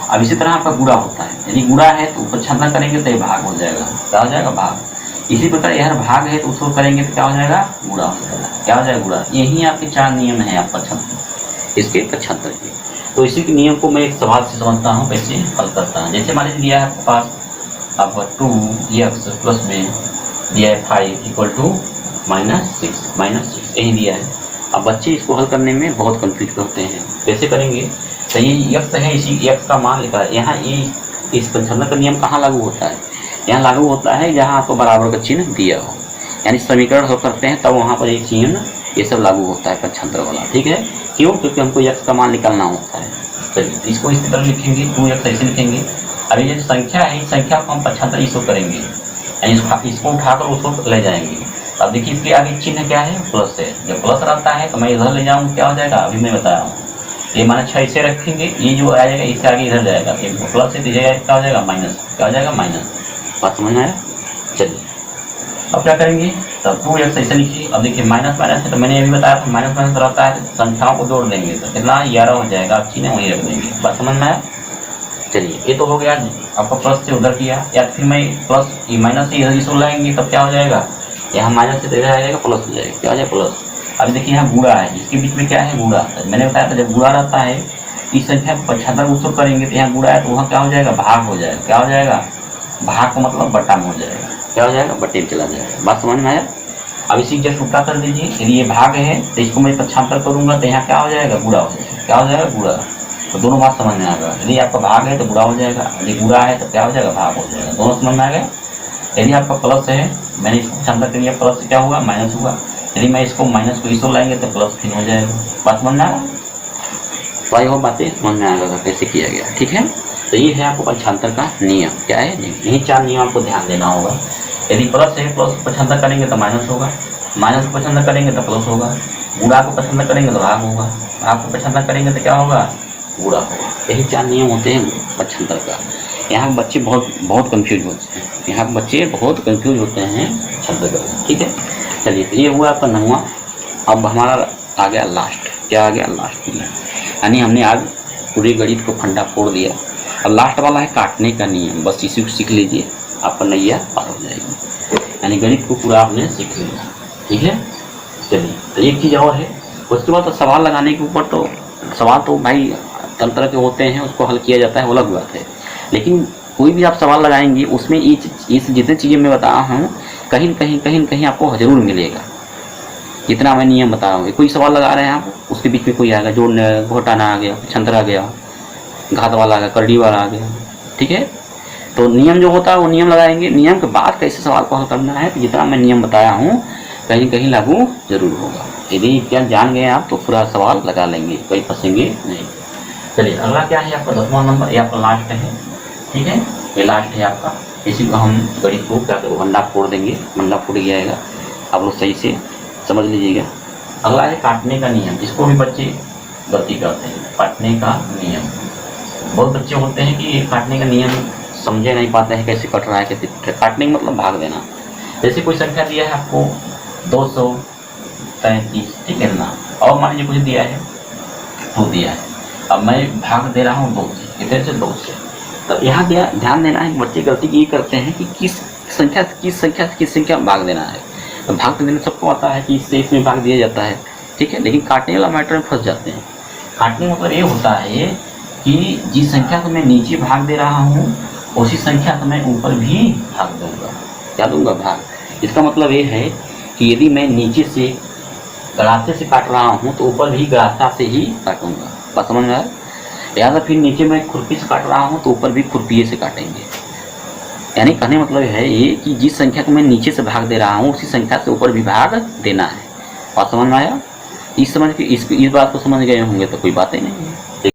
अब इसी तरह आपका गुणा होता है, यदि गुणा है तो पक्षांतर करेंगे तो ये भाग हो जाएगा। क्या हो जाएगा, भाग। इसी प्रकार यह भाग है तो उसको करेंगे तो क्या हो जाएगा, गुणा हो जाएगा। क्या हो जाएगा, गुणा। यही आपके 4 नियम हैं आप पक्षांतर, इसके पक्षांतर के। तो इसी के नियम को मैं एक सवाल से समझता हूँ, कैसे हल करता हूँ। जैसे मान लीजिए दिया है आपके पास आपका 2x प्लस में दिया है 5 = -6 यही दिया है। अब बच्चे इसको हल करने में बहुत कंफ्यूज करते हैं, कैसे करेंगे। तो ये x है, इसी x का मान लिखा है यहाँ। ये इस पक्षांतर का नियम कहाँ लागू होता है, यहाँ लागू होता है जहाँ आपको बराबर का चिन्ह दिया हो, यानी समीकरण हल करते हैं तब वहाँ पर एक चिन्ह ये सब लागू होता है पक्षांतर वाला। ठीक है, क्यों, क्योंकि हमको x का मान निकालना होता है। चलिए इसको इस तरह लिखेंगे, 2x ऐसे लिखेंगे। अभी ये संख्या है, इस संख्या को हम पक्षांतर इसको करेंगे, यानी इसको उठाकर उसको ले जाएंगे। अब देखिए इसके आगे चिन्ह क्या है, प्लस है। जब प्लस रहता है तो मैं इधर ले जाऊँ, क्या हो जाएगा, अभी मैं बता रहा हूँ। ये माना 6 इसे रखेंगे, ये जो आ जाएगा इससे आगे इधर जाएगा, ये प्लस है, क्या हो जाएगा, माइनस। क्या हो जाएगा, माइनस। बात समझ में आया। अब क्या करेंगे, तब 2x ऐसे लिखिए। अब देखिए माइनस माइनस है तो मैंने अभी बताया था माइनस माइनस रहता है तो संख्याओं को जोड़ देंगे तो कितना 11 हो जाएगा। आप चीजें वहीं रख देंगे, बात समझ में आया। चलिए ये तो हो गया आपका प्लस से उधर किया, या फिर मैं प्लस माइनस से इधर इसको लाएंगे तब क्या हो जाएगा, यहाँ माइनस से इधर आ जाएगा प्लस हो जाएगा, क्या हो जाएगा प्लस। अभी देखिए यहाँ गुणा है, इसके बीच में क्या है गुणा, मैंने बताया था जब गुणा रहता है इस संख्या को 75 उसको करेंगे तो यहाँ गुणा है तो वहाँ क्या हो जाएगा भाग हो जाएगा, क्या हो जाएगा भाग का मतलब बट्टा में हो जाएगा, क्या हो जाएगा बट्टे में चला जाएगा, बात समझ में आया। अब इसी जस्ट उल्टा कर दीजिए, यदि ये भाग है तो इसको मैं 75 करूँगा तो यहाँ क्या हो जाएगा गुणा हो जाएगा, क्या हो जाएगा गुणा। तो दोनों बात समझ में आ गया, यदि आपका भाग है तो बुरा हो जाएगा, यदि बुरा है तो क्या हो जाएगा भाग हो जाएगा, दोनों समझ में आ गए। यदि आपका प्लस है, मैंने इसको 75 कर लिया, प्लस से क्या हुआ माइनस हुआ, यदि मैं इसको माइनस को इसको लाएंगे तो प्लस फिर हो जाएगा, बात समझ में आ रहा। तो आई होप बातें समझ में आ गया कैसे किया गया, ठीक है। तो ये है आपको पक्षांतर का नियम, क्या है यही 4 नियम आपको ध्यान देना होगा। यदि प्लस है प्लस को पक्षांतर करेंगे तो माइनस होगा, माइनस को पक्षांतर करेंगे तो प्लस होगा, गुणा को पक्षांतर करेंगे तो भाग होगा, भाग को पक्षांतर करेंगे तो क्या होगा गुणा होगा। यही 4 नियम होते हैं पक्षांतर का। यहाँ बच्चे बहुत कंफ्यूज होते हैं, यहाँ बच्चे बहुत कंफ्यूज होते हैं पक्षांतर का, ठीक है। चलिए ये हुआ आपका 9वां। अब हमारा आ गया लास्ट, क्या आ गया लास्ट, यानी हमने आज पूरे गणित को फंडा फोड़ दिया। अब लास्ट वाला है काटने का नियम, बस इसी को सीख लीजिए आपका नैया पार हो जाएगी, यानी गणित को पूरा आपने सीख लिया, ठीक है। चलिए तो एक चीज़ और है, उसके बाद तो सवाल लगाने के ऊपर तो सवाल तो भाई तरह तरह के होते हैं, उसको हल किया जाता है वो अलग बात है, लेकिन कोई भी आप सवाल लगाएंगे उसमें इस जितनी चीज़ें मैं बता रहा हूँ कहीं आपको ज़रूर मिलेगा, जितना मैं नियम बता रहा हूँ। कोई सवाल लगा रहे हैं आप, उसके बीच में कोई आएगा जोड़ने घटाना आ गया, छंतर आ गया, घात वाला आ गया, करड़ी वाला आ गया, ठीक है। तो नियम जो होता है वो नियम लगाएंगे, नियम के बाद कैसे सवाल को हल करना है, तो जितना मैं नियम बताया हूँ कहीं लागू जरूर होगा। यदि क्या जान गए आप तो पूरा सवाल लगा लेंगे, कहीं फंसेंगे नहीं। चलिए अगला क्या है आपका 10वां नंबर, ये आपका लास्ट है, ठीक है, ये लास्ट है आपका। इसी को हम गणित को क्या करें भंडा फोड़ देंगे, भंडा फूट जाएगा, आप लोग सही से समझ लीजिएगा। अगला है काटने का नियम, इसको भी बच्चे गलती करते हैं, काटने का नियम। बहुत बच्चे होते हैं कि काटने का नियम समझे नहीं पाते हैं, कैसे कट रहा है कैसे। काटने का मतलब भाग देना। जैसे कोई संख्या दिया है आपको 233, ठीक है ना, और मान लीजिए कुछ दिया है 2 दिया है, अब मैं भाग दे रहा हूँ 2 से, कितने से 2 से। तो यहाँ ध्यान देना है, बच्चे गलती ये करते हैं कि किस संख्या से किस संख्या में भाग देना है। तो भाग देने सबको आता है कि इससे इसमें भाग दिया जाता है, ठीक है, लेकिन काटने वाला मैटर में फंस जाते हैं। काटने मतलब ये होता है कि जिस संख्या को मैं नीचे भाग दे रहा हूँ उसी संख्या को मैं ऊपर भी भाग दूंगा, क्या दूंगा भाग। इसका मतलब ये है कि यदि मैं नीचे से गड़ासे से काट रहा हूँ तो ऊपर भी गड़ासा से ही काटूंगा, बात समझ में आया। या तो फिर नीचे मैं खुरपी से काट रहा हूँ तो ऊपर भी खुरपी से काटेंगे। यानी कहने मतलब है ये कि जिस संख्या को मैं नीचे से भाग दे रहा हूँ उसी संख्या से ऊपर भी भाग देना है, बात समझ में आया। इस बात को समझ गए होंगे तो कोई बात ही नहीं है।